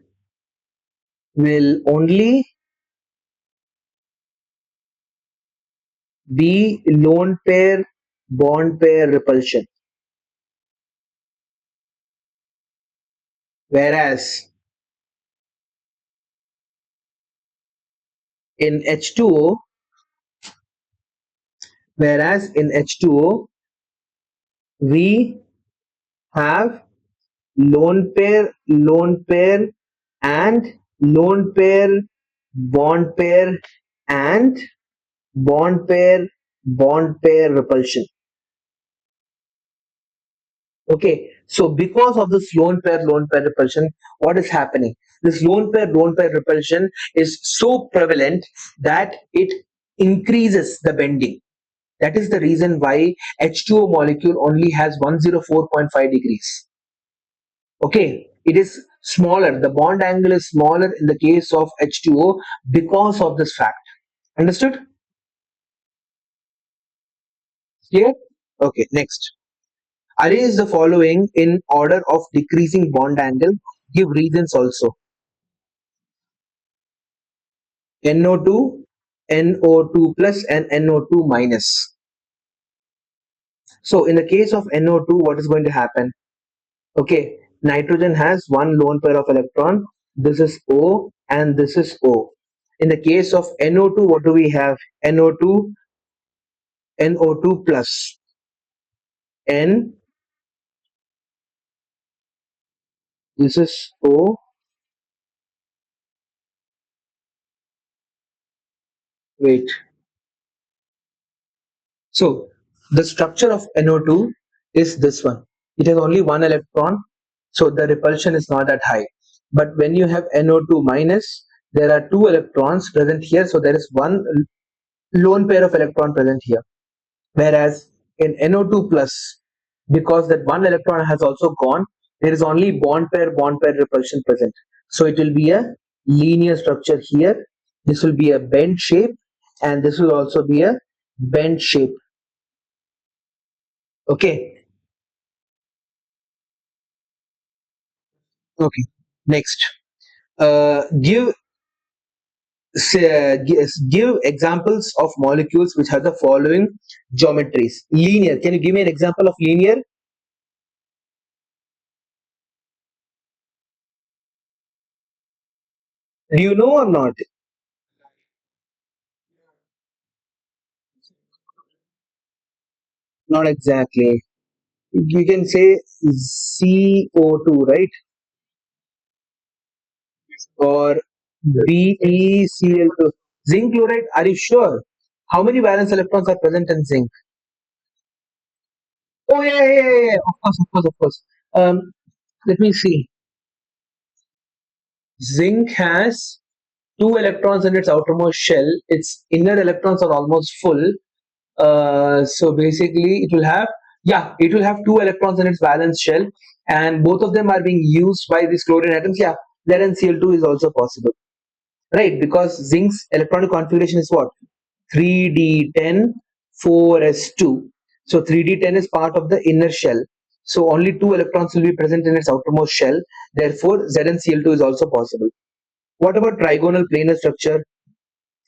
will only be lone pair bond pair repulsion. Whereas in H2O, whereas in H2O, we have lone pair, and lone pair, bond pair, and bond pair repulsion. Okay, so because of this lone pair repulsion, what is happening? This lone pair repulsion is so prevalent that it increases the bending. That is the reason why H2O molecule only has 104.5 degrees. Okay, it is smaller. The bond angle is smaller in the case of H2O because of this fact. Understood? Clear? Okay, next. Arrange the following in order of decreasing bond angle. Give reasons also. NO2, NO2 plus and NO2 minus. So in the case of NO2, what is going to happen? Okay, nitrogen has one lone pair of electron. This is O and this is O. In the case of NO2, what do we have? NO2, NO2 plus N. This is O. Wait. So the structure of NO2 is this one. It has only one electron, so the repulsion is not that high. But when you have NO2 minus, there are two electrons present here, so there is one lone pair of electron present here. Whereas in NO2 plus, because that one electron has also gone, there is only bond pair repulsion present. So it will be a linear structure here. This will be a bent shape, and this will also be a bent shape. Okay. Okay. Next, give give examples of molecules which have the following geometries. Linear. Can you give me an example of linear? Do you know or not? Not exactly. You can say CO2, right? Or BeCl2. Zinc chloride. Are you sure? How many valence electrons are present in zinc? Oh yeah. Of course, of course, of course. Let me see. Zinc has two electrons in its outermost shell. Its inner electrons are almost full. So basically, it will have two electrons in its valence shell, and both of them are being used by these chlorine atoms. Yeah, lead and Cl2 is also possible, right? Because zinc's electronic configuration is what? 3d10 4s2. So 3d10 is part of the inner shell. So only two electrons will be present in its outermost shell. Therefore, ZnCl2 is also possible. What about trigonal planar structure?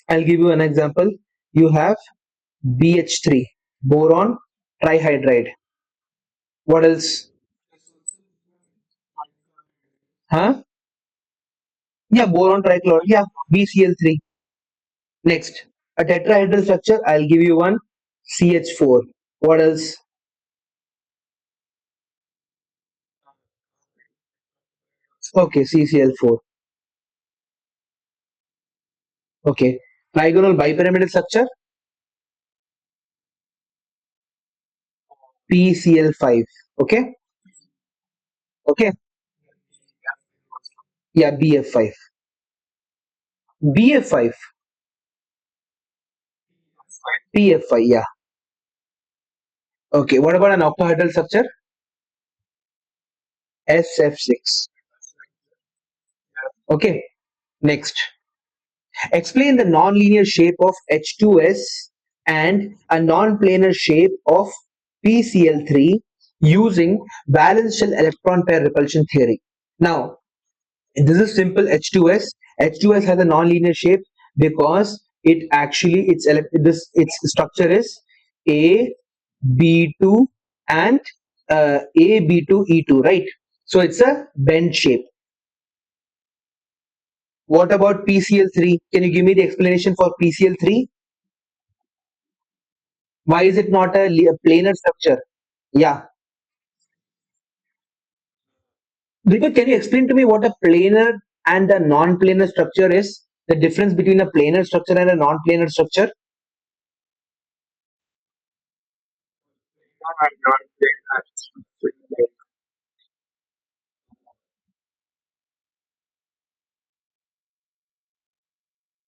I'll give you an example. You have BH3, boron trihydride. What else? Huh? Yeah, boron trichloride. Yeah, BCl3. Next, a tetrahedral structure. I'll give you one. CH4. What else? Okay, CCl4. Okay. Trigonal bipyramidal structure. PCl5. Okay. Okay. Yeah, BF5. BF5. PF5. Yeah. Okay. What about an octahedral structure? SF6. Okay. Next. Explain the nonlinear shape of H2S and a non-planar shape of PCl3 using valence shell electron pair repulsion theory. Now, this is simple. H2S. H2S has a nonlinear shape because it actually its structure is A B2 and A B2 E2, right? So it's a bend shape. What about PCl3? Can you give me the explanation for PCl3? Why is it not a planar structure? Yeah. Deepak, can you explain to me what a planar and a non-planar structure is? The difference between a planar structure and a non-planar structure?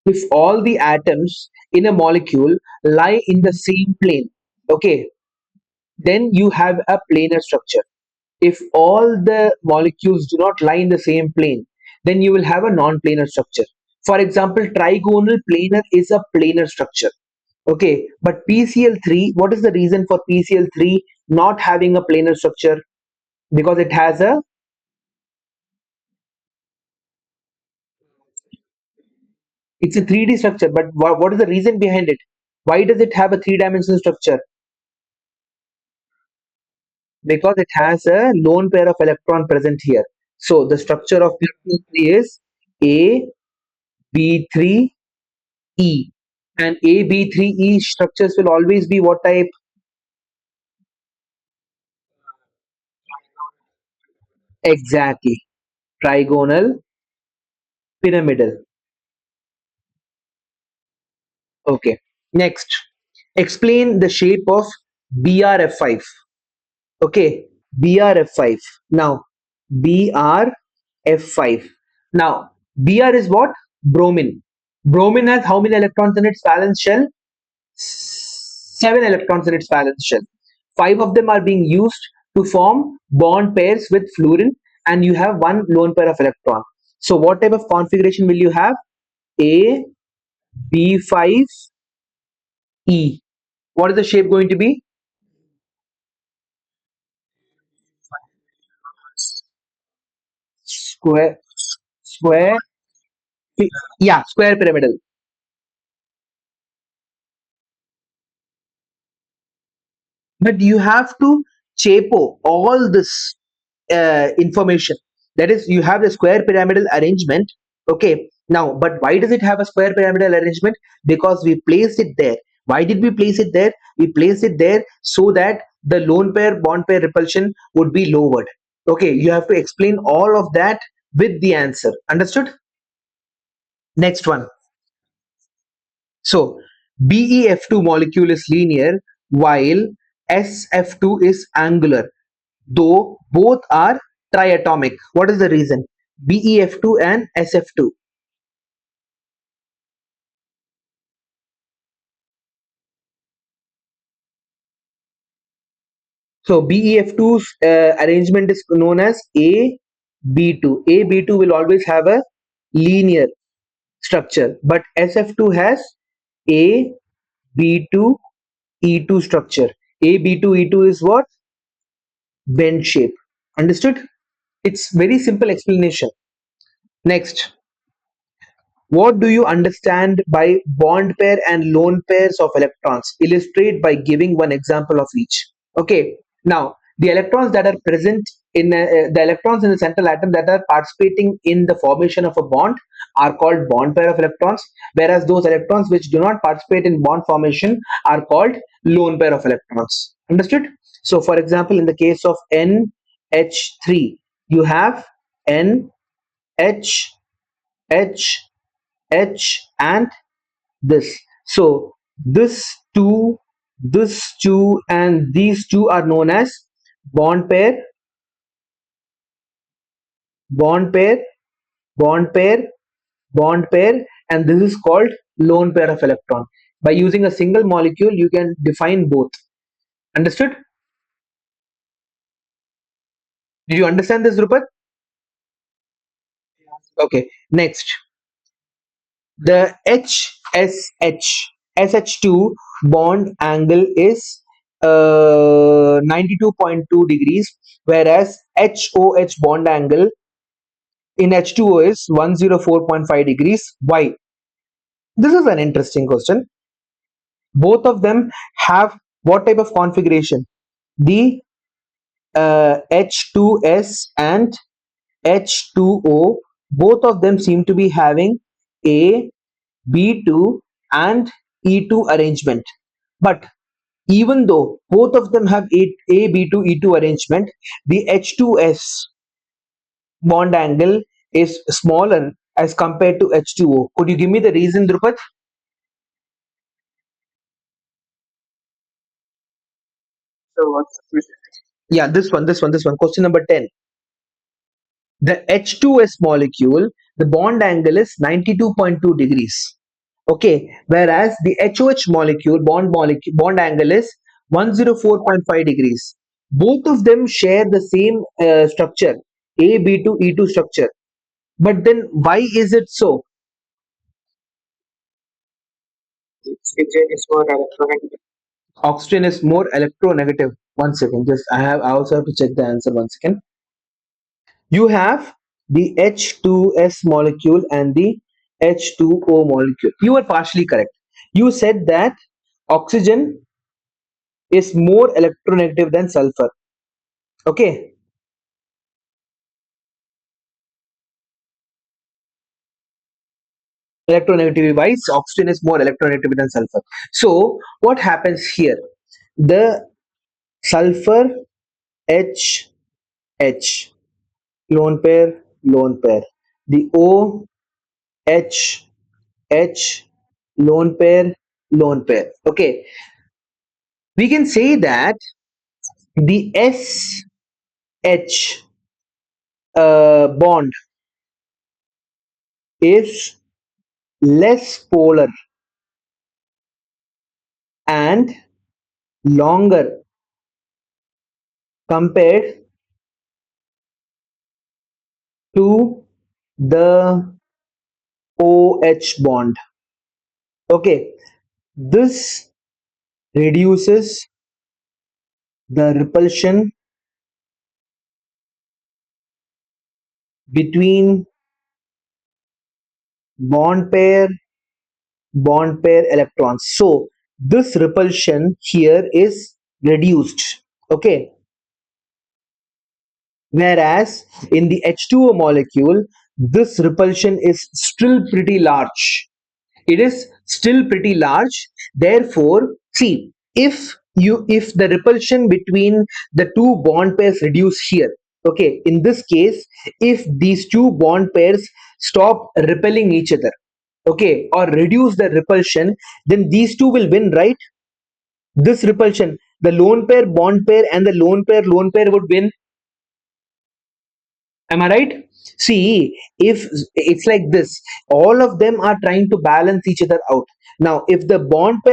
If all the atoms in a molecule lie in the same plane, okay, then you have a planar structure. if all the molecules do not lie in the same plane, then you will have a non-planar structure. For example, trigonal planar is a planar structure. Okay, but PCl3, what is the reason for PCl3 not having a planar structure? Because it has a, it's a 3D structure, but what is the reason behind it? Why does it have a three-dimensional structure? Because it has a lone pair of electron present here. So the structure of PCl3 is AB3E, and AB3E structures will always be what type? Exactly, trigonal pyramidal. Okay, next, explain the shape of BRF5. Okay, BRF5. Now, BRF5. Now, Br is what? Bromine. Bromine has how many electrons in its valence shell? Seven electrons in its valence shell. Five of them are being used to form bond pairs with fluorine, and you have one lone pair of electron. So, what type of configuration will you have? A, B5, E. What is the shape going to be? Square, square, yeah, square pyramidal. But you have to chapo all this information. That is, you have the square pyramidal arrangement. Okay, now, but why does it have a square pyramidal arrangement? Because we placed it there. Why did we place it there? We placed it there so that the lone pair bond pair repulsion would be lowered. Okay, you have to explain all of that with the answer. Understood? Next one. So BeF2 molecule is linear while SF2 is angular, though both are triatomic. What is the reason? BeF2 and SF2. So BeF2's arrangement is known as AB2. AB2 will always have a linear structure, but SF2 has AB2 E2 structure. AB2 E2 is what? Bend shape. Understood? It's very simple explanation. Next, what do you understand by bond pair and lone pairs of electrons? Illustrate by giving one example of each. Okay, now the electrons that are present in the electrons in the central atom that are participating in the formation of a bond are called bond pair of electrons, whereas those electrons which do not participate in bond formation are called lone pair of electrons. Understood? So, for example, in the case of NH3, you have NH, H, H, and this. So this two, and these two are known as bond pair, bond pair, bond pair, bond pair, and this is called lone pair of electron. By using a single molecule, you can define both. Understood? Did you understand this, Rupat? Okay. Next, the SH2 bond angle is 92.2 degrees, whereas HOH bond angle in H2O is 104.5 degrees. Why? This is an interesting question. Both of them have what type of configuration? The H2S and H2O, both of them seem to be having a B2 and E2 arrangement. But even though both of them have A B2 E2 arrangement, the H2S bond angle is smaller as compared to H2O. Could you give me the reason, Drupat? Yeah, this one. Question number 10. The H2S molecule, the bond angle is 92.2 degrees. Okay, whereas the HOH molecule bond angle is 104.5 degrees. Both of them share the same structure, AB2E2 structure. But then why is it so? Oxygen is more electronegative. Oxygen is more electronegative. One second, just I also have to check the answer one second. You have the H2S molecule and the H2O molecule. You are partially correct. You said that oxygen is more electronegative than sulfur. Okay. Electronegativity wise, oxygen is more electronegative than sulfur. So what happens here? The sulfur H H lone pair. The O H H lone pair. Okay, we can say that the S H bond is less polar and longer compared to the OH bond. Okay, this reduces the repulsion between bond pair electrons. So this repulsion here is reduced. Okay, whereas in the H2O molecule, this repulsion is still pretty large. It is still pretty large. Therefore, see, if the repulsion between the two bond pairs reduce here, okay, in this case, if these two bond pairs stop repelling each other, okay, or reduce the repulsion, then these two will win, right? This repulsion, the lone pair bond pair and the lone pair would win. Am I right? See, if it's like this, all of them are trying to balance each other out. Now, if the bond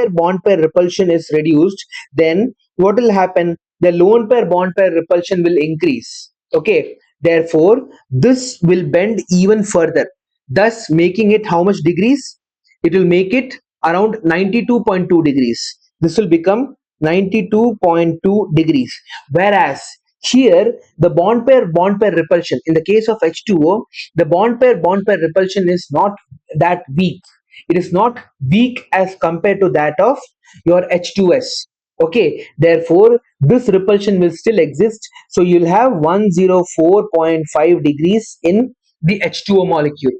pair repulsion is reduced, then what will happen? The lone bond pair repulsion will increase. Okay. Therefore, this will bend even further, thus making it how much degrees? It will make it around 92.2 degrees. This will become 92.2 degrees. Whereas here, the bond pair repulsion in the case of H2O, the bond pair repulsion is not that weak. It is not weak as compared to that of your H2S. Okay, therefore, this repulsion will still exist. So you'll have 104.5 degrees in the H2O molecule.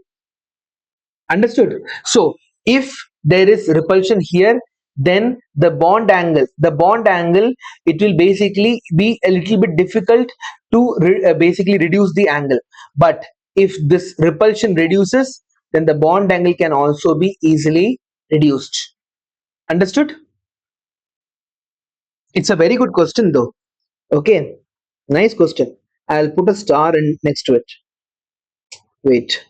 Understood? So if there is repulsion here, then the bond angle, it will basically be a little bit difficult to basically reduce the angle. But if this repulsion reduces, then the bond angle can also be easily reduced. Understood? It's a very good question though. Okay, nice question. I'll put a star in next to it. Wait.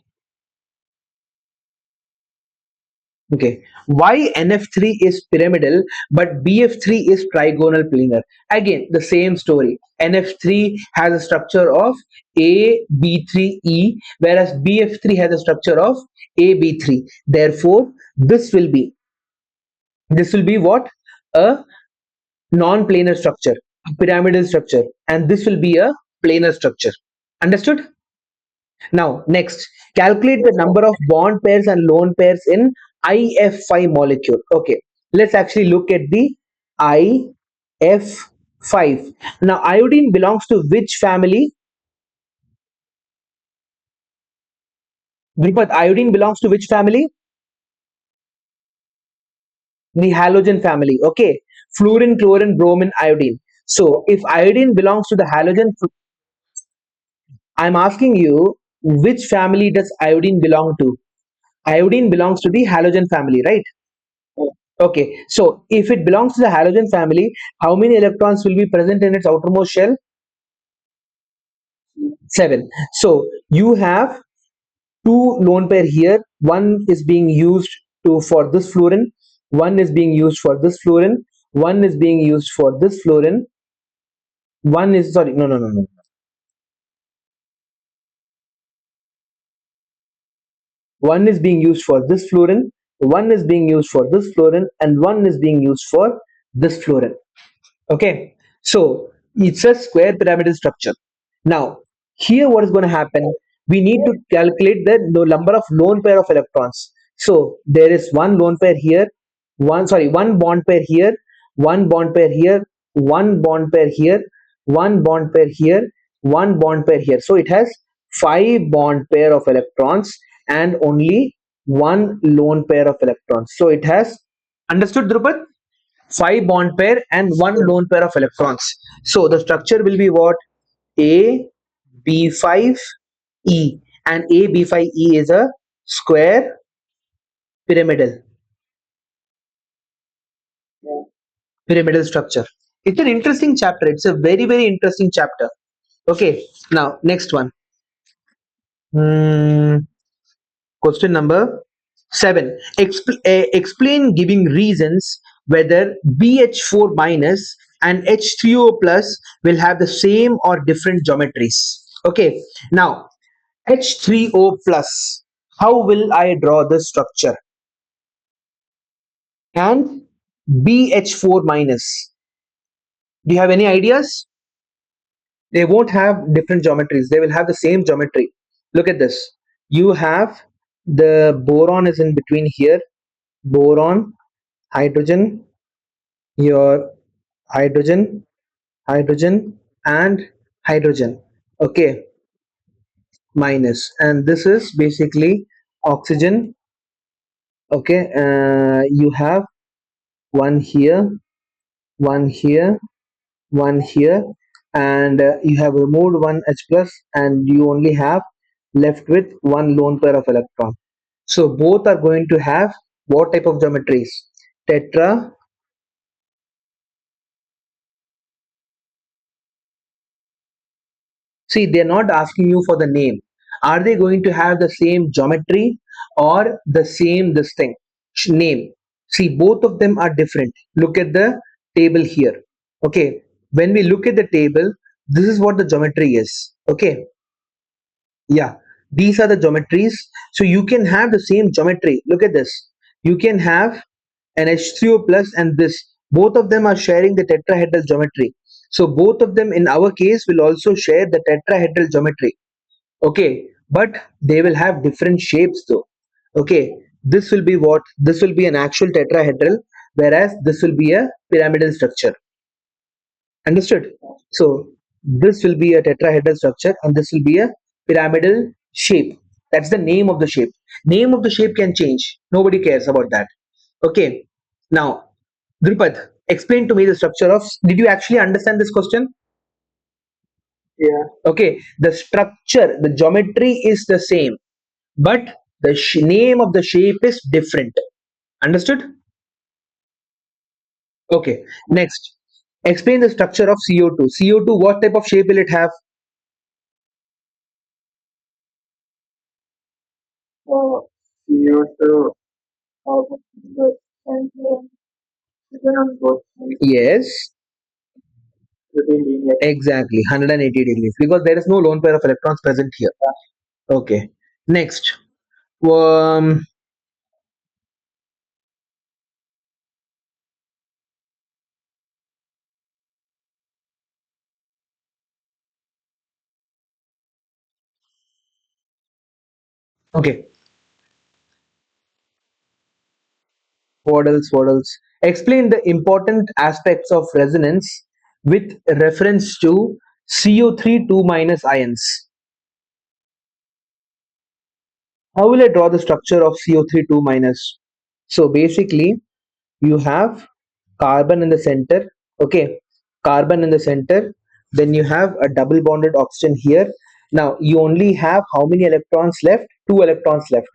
Okay, why NF3 is pyramidal but BF3 is trigonal planar? Again, the same story. NF3 has a structure of AB3E, whereas BF3 has a structure of AB3. Therefore, this will be what? A non-planar structure, a pyramidal structure, and this will be a planar structure. Understood? Now, next, calculate the number of bond pairs and lone pairs in IF5 molecule. Okay, let's actually look at the IF5. Now, iodine belongs to which family? But iodine belongs to which family? The halogen family. Okay, fluorine, chlorine, bromine, iodine. So, if iodine belongs to the halogen, I'm asking you, which family does iodine belong to? Iodine belongs to the halogen family, right? Okay, so if it belongs to the halogen family, how many electrons will be present in its outermost shell? 7. So you have two lone pair here. One is being used to for this fluorine, one is being used for this fluorine, one is being used for this fluorine, One is, sorry, no, no, no, no. One is being used for this fluorine, one is being used for this fluorine, and one is being used for this fluorine. Okay, so it's a square pyramidal structure. Now, here what is going to happen? We need to calculate the number of lone pair of electrons. So there is one lone pair here, one bond pair here, one bond pair here, one bond pair here, one bond pair here, one bond pair here. So it has five bond pair of electrons and only one lone pair of electrons. So it has, understood, Drupad? Five bond pair and one lone pair of electrons. So the structure will be what? A B5E, and A B5E is a square pyramidal pyramidal structure. It's an interesting chapter. It's a very very interesting chapter. Okay, now next one. Hmm, question number 7. Explain giving reasons whether BH4 minus and H3O plus will have the same or different geometries. Okay, now H3O plus, how will I draw the structure? And BH4 minus, do you have any ideas? They won't have different geometries, they will have the same geometry. Look at this. You have the boron is in between here, boron, hydrogen, your hydrogen, hydrogen, and hydrogen. Okay, minus, and this is basically oxygen. Okay, you have one here, one here, one here, and you have removed one H plus, and you only have left with one lone pair of electron. So both are going to have what type of geometries? Tetra. See, they're not asking you for the name. Are they going to have the same geometry or the same this thing? Name. See, both of them are different. Look at the table here. Okay. When we look at the table, this is what the geometry is. Okay. Yeah. These are the geometries. So you can have the same geometry. Look at this. You can have an H3O plus and this. Both of them are sharing the tetrahedral geometry. So both of them in our case will also share the tetrahedral geometry. Okay, but they will have different shapes though. Okay, this will be what? This will be an actual tetrahedral, whereas this will be a pyramidal structure. Understood? So this will be a tetrahedral structure and this will be a pyramidal shape. That's the name of the shape. Name of the shape can change. Nobody cares about that. Okay. Now, Drupad, explain to me the structure of. Did you actually understand this question? Yeah. Okay. The structure, the geometry is the same, but the name of the shape is different. Understood? Okay. Next, explain the structure of CO2. CO2, what type of shape will it have? So CO2 the center on both sides. Yes, exactly, 180 degrees because there is no lone pair of electrons present here. Okay. Next. Um, okay. What else? What else? Explain the important aspects of resonance with reference to CO3 2 minus ions. How will I draw the structure of CO3 2 minus? So basically, you have carbon in the center. Okay, carbon in the center. Then you have a double bonded oxygen here. Now you only have how many electrons left? Two electrons left.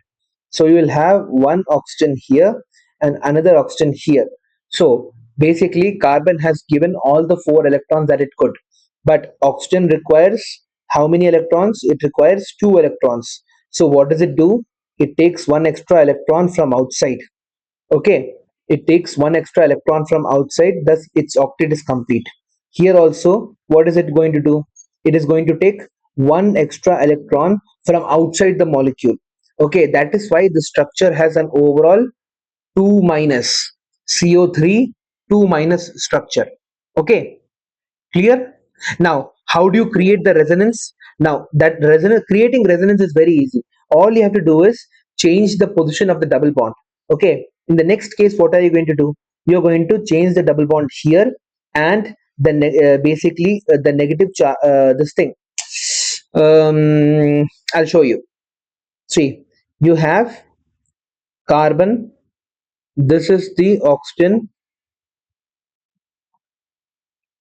So you will have one oxygen here and another oxygen here. So basically carbon has given all the four electrons that it could, but oxygen requires how many electrons? It requires two electrons. So what does it do? It takes one extra electron from outside. Okay, it takes one extra electron from outside, thus its octet is complete. Here also, what is it going to do? It is going to take one extra electron from outside the molecule. Okay, that is why the structure has an overall 2 minus CO3 2 minus structure. Okay, clear? Now, how do you create the resonance? Now, that resonance, creating resonance is very easy. All you have to do is change the position of the double bond. Okay, in the next case, what are you going to do? You're going to change the double bond here, and the basically the negative this thing. I'll show you. See, you have carbon. This is the oxygen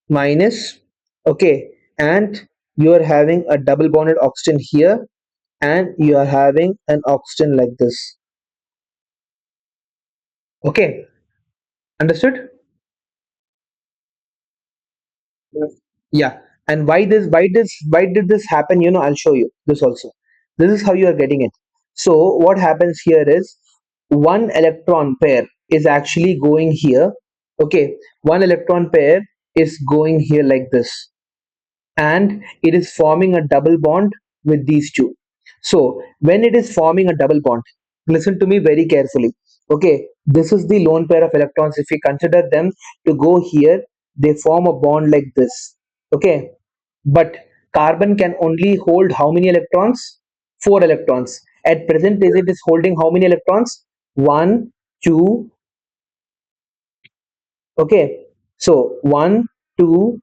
minus. Okay, and you are having a double bonded oxygen here, and you are having an oxygen like this. Okay, understood? Yeah. And why did this happen? I'll show you this also. This is how you are getting it. So what happens here is one electron pair is actually going here. Okay, one electron pair is going here like this, and it is forming a double bond with these two. So when it is forming a double bond, listen to me very carefully. Okay, this is the lone pair of electrons. If we consider them to go here, they form a bond like this. Okay, but carbon can only hold how many electrons? Four electrons. At present, it is holding how many electrons? One, two. Okay, so one, two,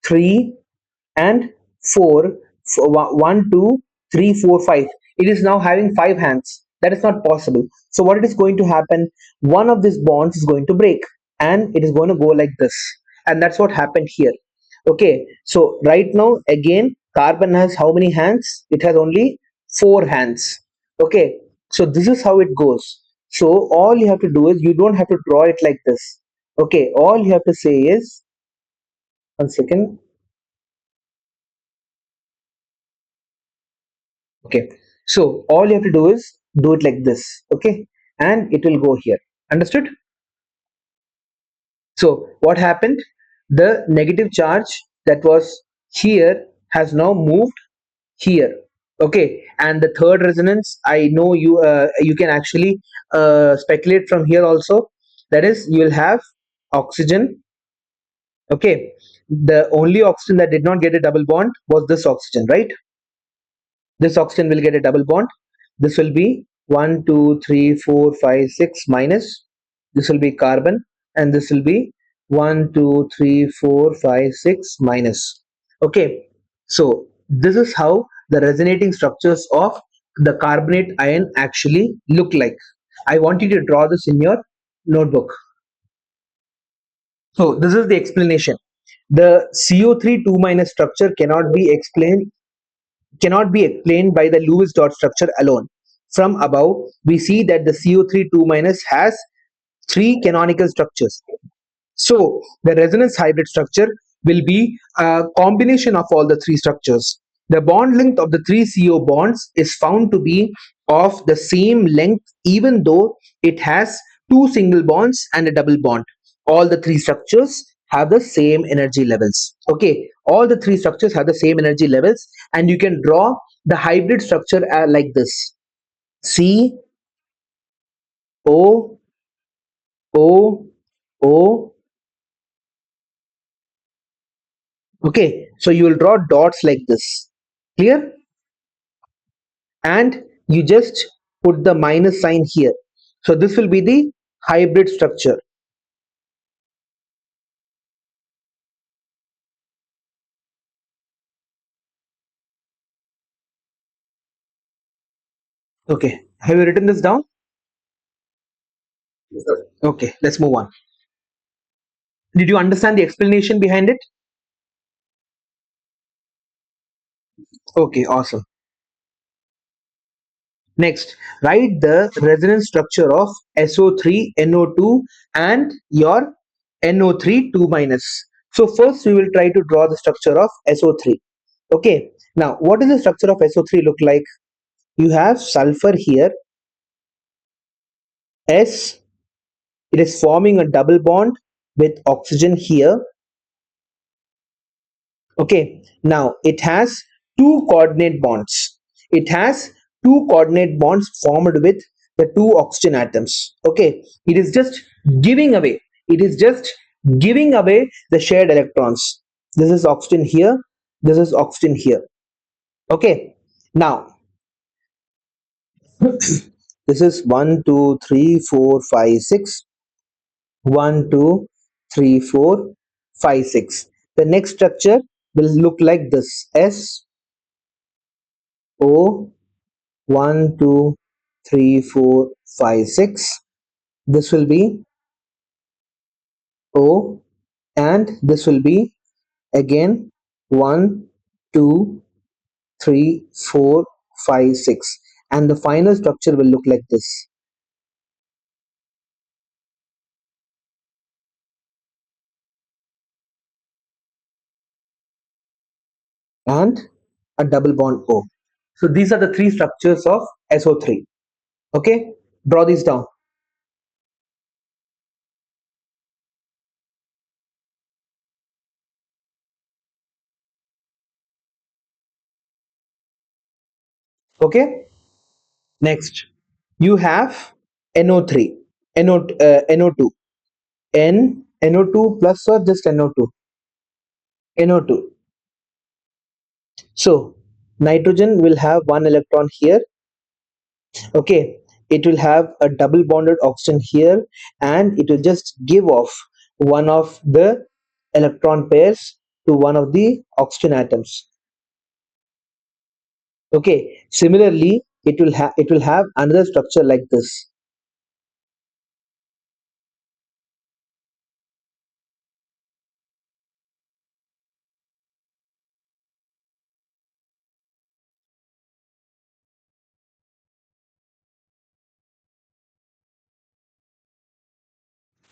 three, and 4 1 2 3 4 5. It is now having 5 hands. That is not possible. So what is going to happen? One of these bonds is going to break, and it is going to go like this, and that's what happened here. Okay, so right now again carbon has how many hands? It has only 4 hands. Okay, so this is how it goes. So all you have to do is, you don't have to draw it like this. Okay, all you have to say is, one second. Okay, so all you have to do is do it like this. Okay, and it will go here. Understood? So what happened? The negative charge that was here has now moved here. Okay, and the third resonance, I know you can actually speculate from here also. That is, you will have oxygen. Okay, the only oxygen that did not get a double bond was this oxygen, right? This oxygen will get a double bond. This will be 1 2 3 4 5 6 minus. This will be carbon, and this will be 1 2 3 4 5 6 minus. Okay, so this is how the resonating structures of the carbonate ion actually look like. I want you to draw this in your notebook. So this is the explanation. The CO3 2 minus structure cannot be explained by the Lewis dot structure alone. From above, we see that the CO3 2 minus has three canonical structures. So the resonance hybrid structure will be a combination of all the three structures. The bond length of the three CO bonds is found to be of the same length, even though it has two single bonds and a double bond. All the three structures have the same energy levels. Okay, all the three structures have the same energy levels, and you can draw the hybrid structure like this: C O O O. Okay, so you will draw dots like this. Clear? And you just put the minus sign here. So this will be the hybrid structure. Okay, have you written this down? Okay, let's move on. Did you understand the explanation behind it? Okay, awesome. Next, write the resonance structure of SO3, NO2, and your NO3 2 minus. So first we will try to draw the structure of SO3. Okay, now what does the structure of SO3 look like? You have sulfur here, S, it is forming a double bond with oxygen here, Okay, now it has two coordinate bonds. It has two coordinate bonds formed with the two oxygen atoms. Okay, it is just giving away. It is just giving away the shared electrons. This is oxygen here. This is oxygen here. Okay, now this is 1, 2, 3, 4, 5, 6. 1, 2, 3, 4, 5, 6. The next structure will look like this: S O 1, 2, 3, 4, 5, 6. This will be O, and this will be again 1, 2, 3, 4, 5, 6. And the final structure will look like this: and a double bond O. So these are the three structures of SO3. Okay, draw these down. Okay, next you have NO3, NO2, NO2 plus or just NO2, NO2. So nitrogen will have one electron here. Okay, it will have a double bonded oxygen here, and it will just give off one of the electron pairs to one of the oxygen atoms. Okay, similarly it will have another structure like this.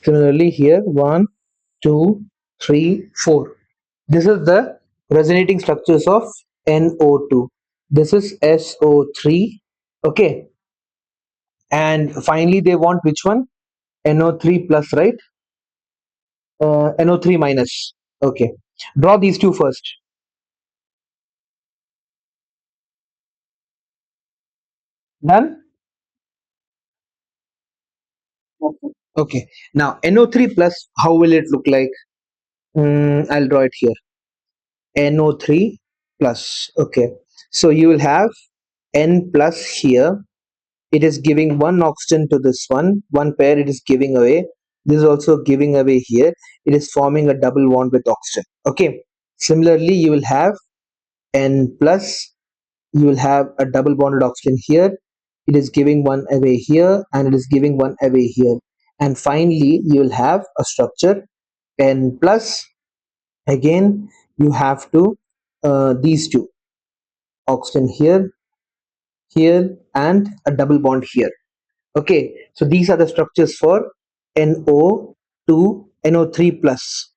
Similarly here, one, two, three, four. This is the resonating structures of NO2. This is SO3. Okay, and finally they want which one? NO3 plus, right? NO3 minus. Okay, draw these two first. Done. Okay, now NO3 plus, how will it look like? I'll draw it here. NO3 plus. Okay, so you will have N plus here. It is giving one oxygen to this one pair it is giving away. This is also giving away here. It is forming a double bond with oxygen. Okay, similarly you will have N plus. You will have a double bonded oxygen here. It is giving one away here, and it is giving one away here. And finally you will have a structure N plus. Again you have to these two, oxygen here, here, and a double bond here. Okay, so these are the structures for NO2, NO3 plus.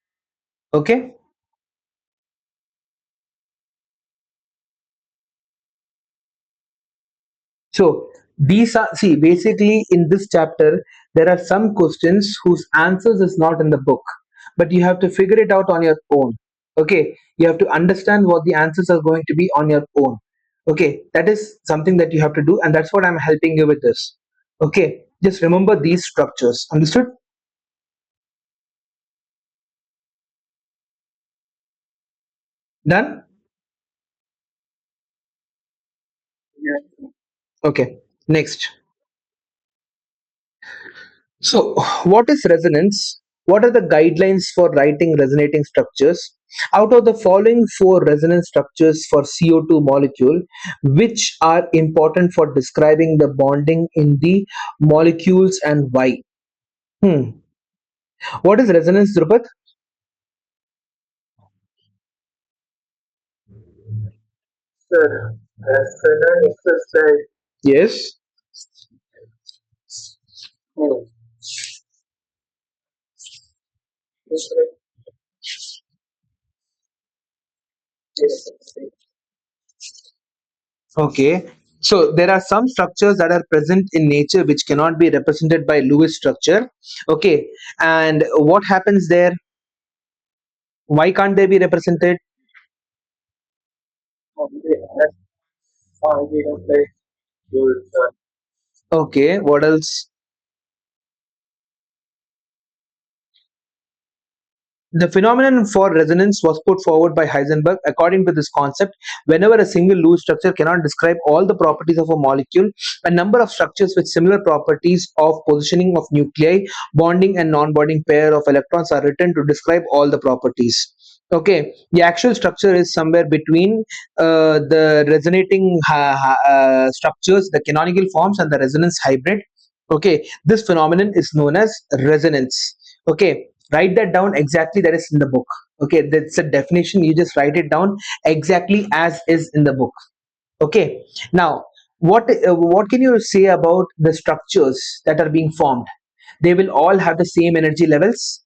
Okay, so these are, see, basically in this chapter there are some questions whose answers is not in the book, but you have to figure it out on your own. Okay, you have to understand what the answers are going to be on your own. Okay, that is something that you have to do, and that's what I'm helping you with this. Okay, just remember these structures. Understood? Done? Okay, next. So, what is resonance? What are the guidelines for writing resonating structures? Out of the following four resonance structures for CO2 molecule, which are important for describing the bonding in the molecules and why? Hmm. What is resonance, Drupat? Sir, resonance is like, yes. Hmm. Okay. So there are some structures that are present in nature which cannot be represented by Lewis structure. Okay. And what happens there? Why can't they be represented? Okay, what else? The phenomenon for resonance was put forward by Heisenberg. According to this concept, whenever a single loose structure cannot describe all the properties of a molecule, a number of structures with similar properties of positioning of nuclei, bonding and non-bonding pair of electrons are written to describe all the properties. Okay, the actual structure is somewhere between the resonating structures, the canonical forms, and the resonance hybrid. Okay, this phenomenon is known as resonance. Okay, write that down exactly that is in the book. Okay, that's a definition, you just write it down exactly as is in the book. Okay, now what can you say about the structures that are being formed? They will all have the same energy levels,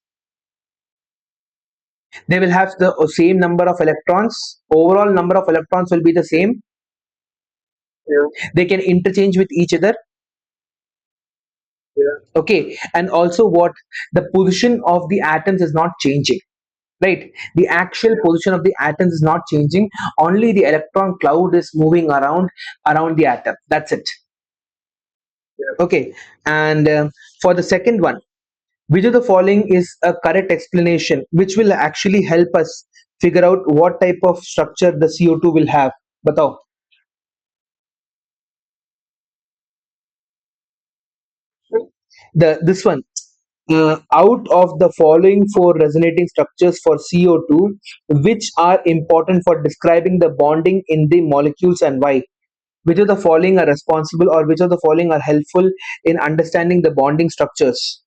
they will have the same number of electrons, overall number of electrons will be the same, they can interchange with each other. Okay, and also what, the position of the atoms is not changing, right? The actual position of the atoms is not changing, only the electron cloud is moving around the atom, that's it. Okay, and for the second one, which of the following is a correct explanation which will actually help us figure out what type of structure the CO2 will have? Batao. The this one, out of the following four resonating structures for CO2, which are important for describing the bonding in the molecules and why? Which of the following are responsible, or which of the following are helpful in understanding the bonding structures?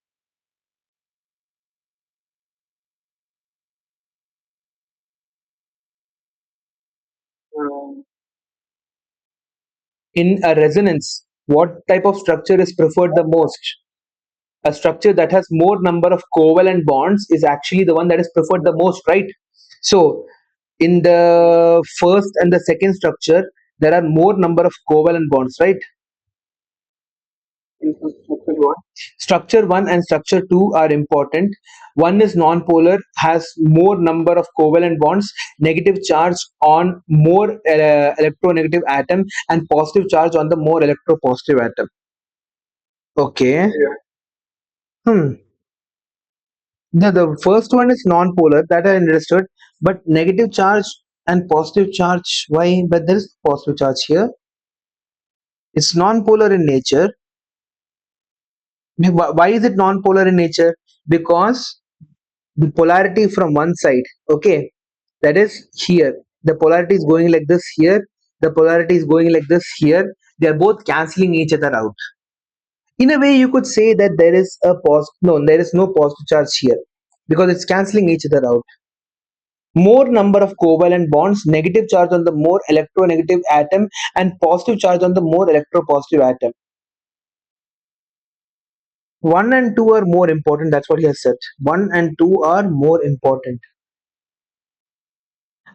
In a resonance, what type of structure is preferred the most? A structure that has more number of covalent bonds is actually the one that is preferred the most, right? So in the first and the second structure, there are more number of covalent bonds, right? Structure 1 and structure 2 are important. One is non-polar, has more number of covalent bonds, negative charge on more electronegative atom, and positive charge on the more electropositive atom. Okay. Hmm. The first one is non-polar, that I understood, but negative charge and positive charge, why? But there is positive charge here. It's non-polar in nature. Why is it non-polar in nature? Because the polarity from one side, okay, that is here, the polarity is going like this here, the polarity is going like this here, they are both cancelling each other out. In a way you could say that there is a no, there is no positive charge here because it's cancelling each other out. More number of covalent bonds, negative charge on the more electronegative atom, and positive charge on the more electropositive atom. 1 and 2 are more important, that's what he has said. 1 and 2 are more important.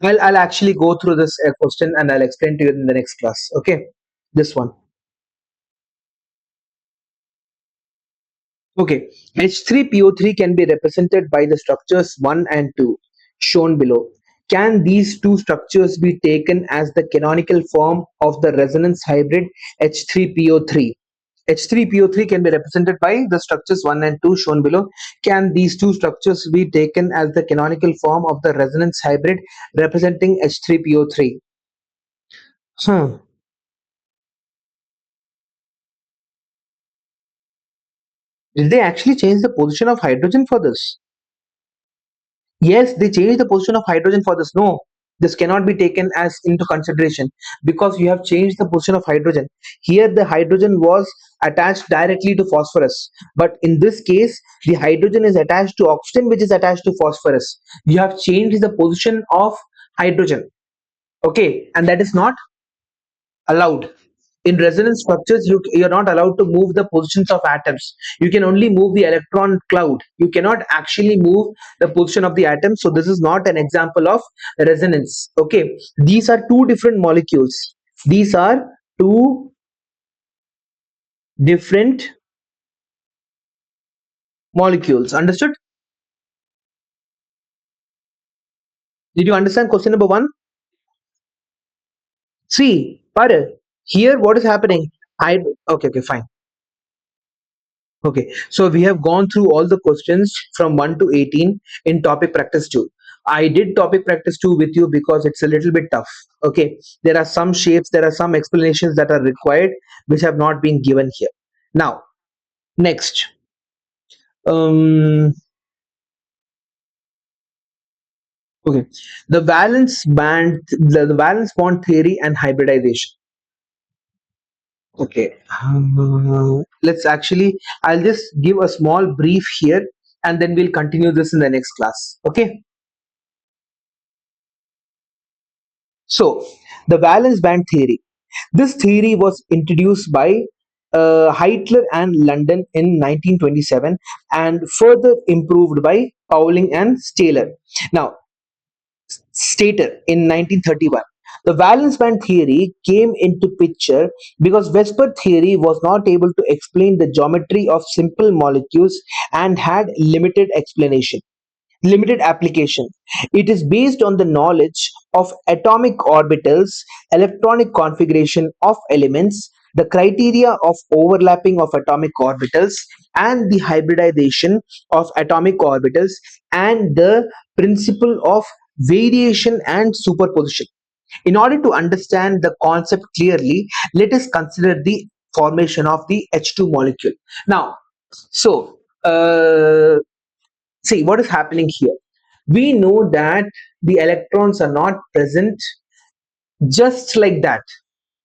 I'll actually go through this question and I'll explain to you in the next class. Okay, this one. Okay, H3PO3 can be represented by the structures 1 and 2 shown below. Can these two structures be taken as the canonical form of the resonance hybrid H3PO3? H3PO3 can be represented by the structures 1 and 2 shown below. Can these two structures be taken as the canonical form of the resonance hybrid representing H3PO3? Hmm. Did they actually change the position of hydrogen for this? Yes, they changed the position of hydrogen for this. No, this cannot be taken as into consideration because you have changed the position of hydrogen. Here, the hydrogen was attached directly to phosphorus, but in this case, the hydrogen is attached to oxygen, which is attached to phosphorus. You have changed the position of hydrogen. Okay, and that is not allowed. In resonance structures, you're not allowed to move the positions of atoms. You can only move the electron cloud. You cannot actually move the position of the atom. So this is not an example of resonance. Okay, these are two different molecules. These are two different molecules. Understood? Did you understand question number one? See, Pare. Here what is happening? I Okay, okay, fine. Okay, so we have gone through all the questions from 1 to 18 in topic practice 2. I did topic practice 2 with you because it's a little bit tough. Okay, there are some shapes, there are some explanations that are required which have not been given here. Now, next, um, okay, the valence bond theory and hybridization. Okay, let's actually, I'll just give a small brief here and then we'll continue this in the next class. Okay. So, the valence band theory. This theory was introduced by Heitler and London in 1927 and further improved by Pauling and Stater in 1931. The valence band theory came into picture because Vesper theory was not able to explain the geometry of simple molecules and had limited application. It is based on the knowledge of atomic orbitals, electronic configuration of elements, the criteria of overlapping of atomic orbitals, and the hybridization of atomic orbitals, and the principle of variation and superposition. In order to understand the concept clearly, let us consider the formation of the H2 molecule. Now, so see what is happening here. We know that the electrons are not present just like that,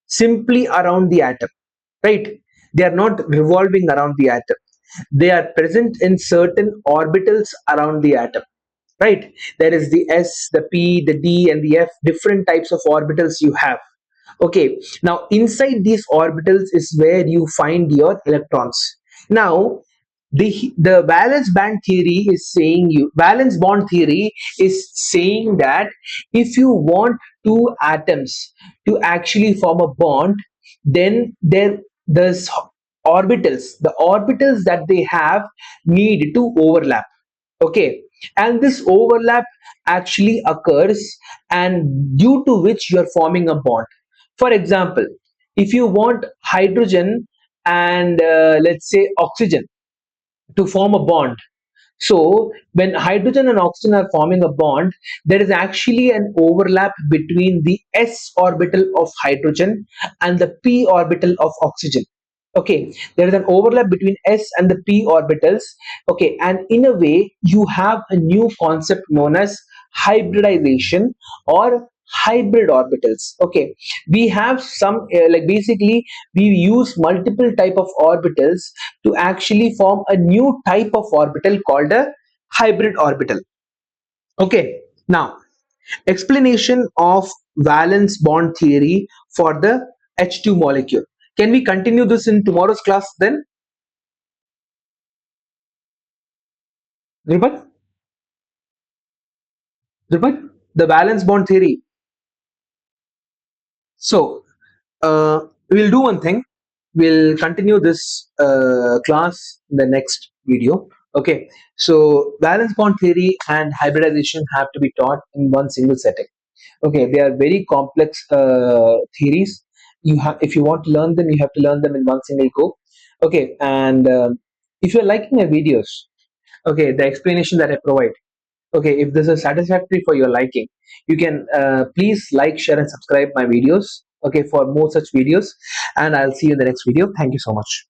simply around the atom, right? They are not revolving around the atom. They are present in certain orbitals around the atom, right? There is the S, the P, the D, and the F, different types of orbitals you have. Okay, now inside these orbitals is where you find your electrons. Now, the valence bond theory is saying that if you want two atoms to actually form a bond, then there's the orbitals that they have need to overlap. Okay, and this overlap actually occurs, and due to which you are forming a bond. For example, if you want hydrogen and let's say oxygen to form a bond, so when hydrogen and oxygen are forming a bond, there is actually an overlap between the s orbital of hydrogen and the p orbital of oxygen. Okay, there is an overlap between s and the p orbitals. Okay, and in a way you have a new concept known as hybridization or hybrid orbitals. Okay, we have some like basically we use multiple type of orbitals to actually form a new type of orbital called a hybrid orbital. Okay, now explanation of valence bond theory for the H2 molecule. Can we continue this in tomorrow's class then? Dripat? Dripat? The valence bond theory. So, we'll do one thing. We'll continue this class in the next video. Okay. So, valence bond theory and hybridization have to be taught in one single setting. Okay, they are very complex theories. If you want to learn them, you have to learn them in one single go. Okay, and if you're liking my videos, okay, the explanation that I provide, okay, if this is satisfactory for your liking, you can please like, share, and subscribe my videos. Okay, for more such videos, and I'll see you in the next video. Thank you so much.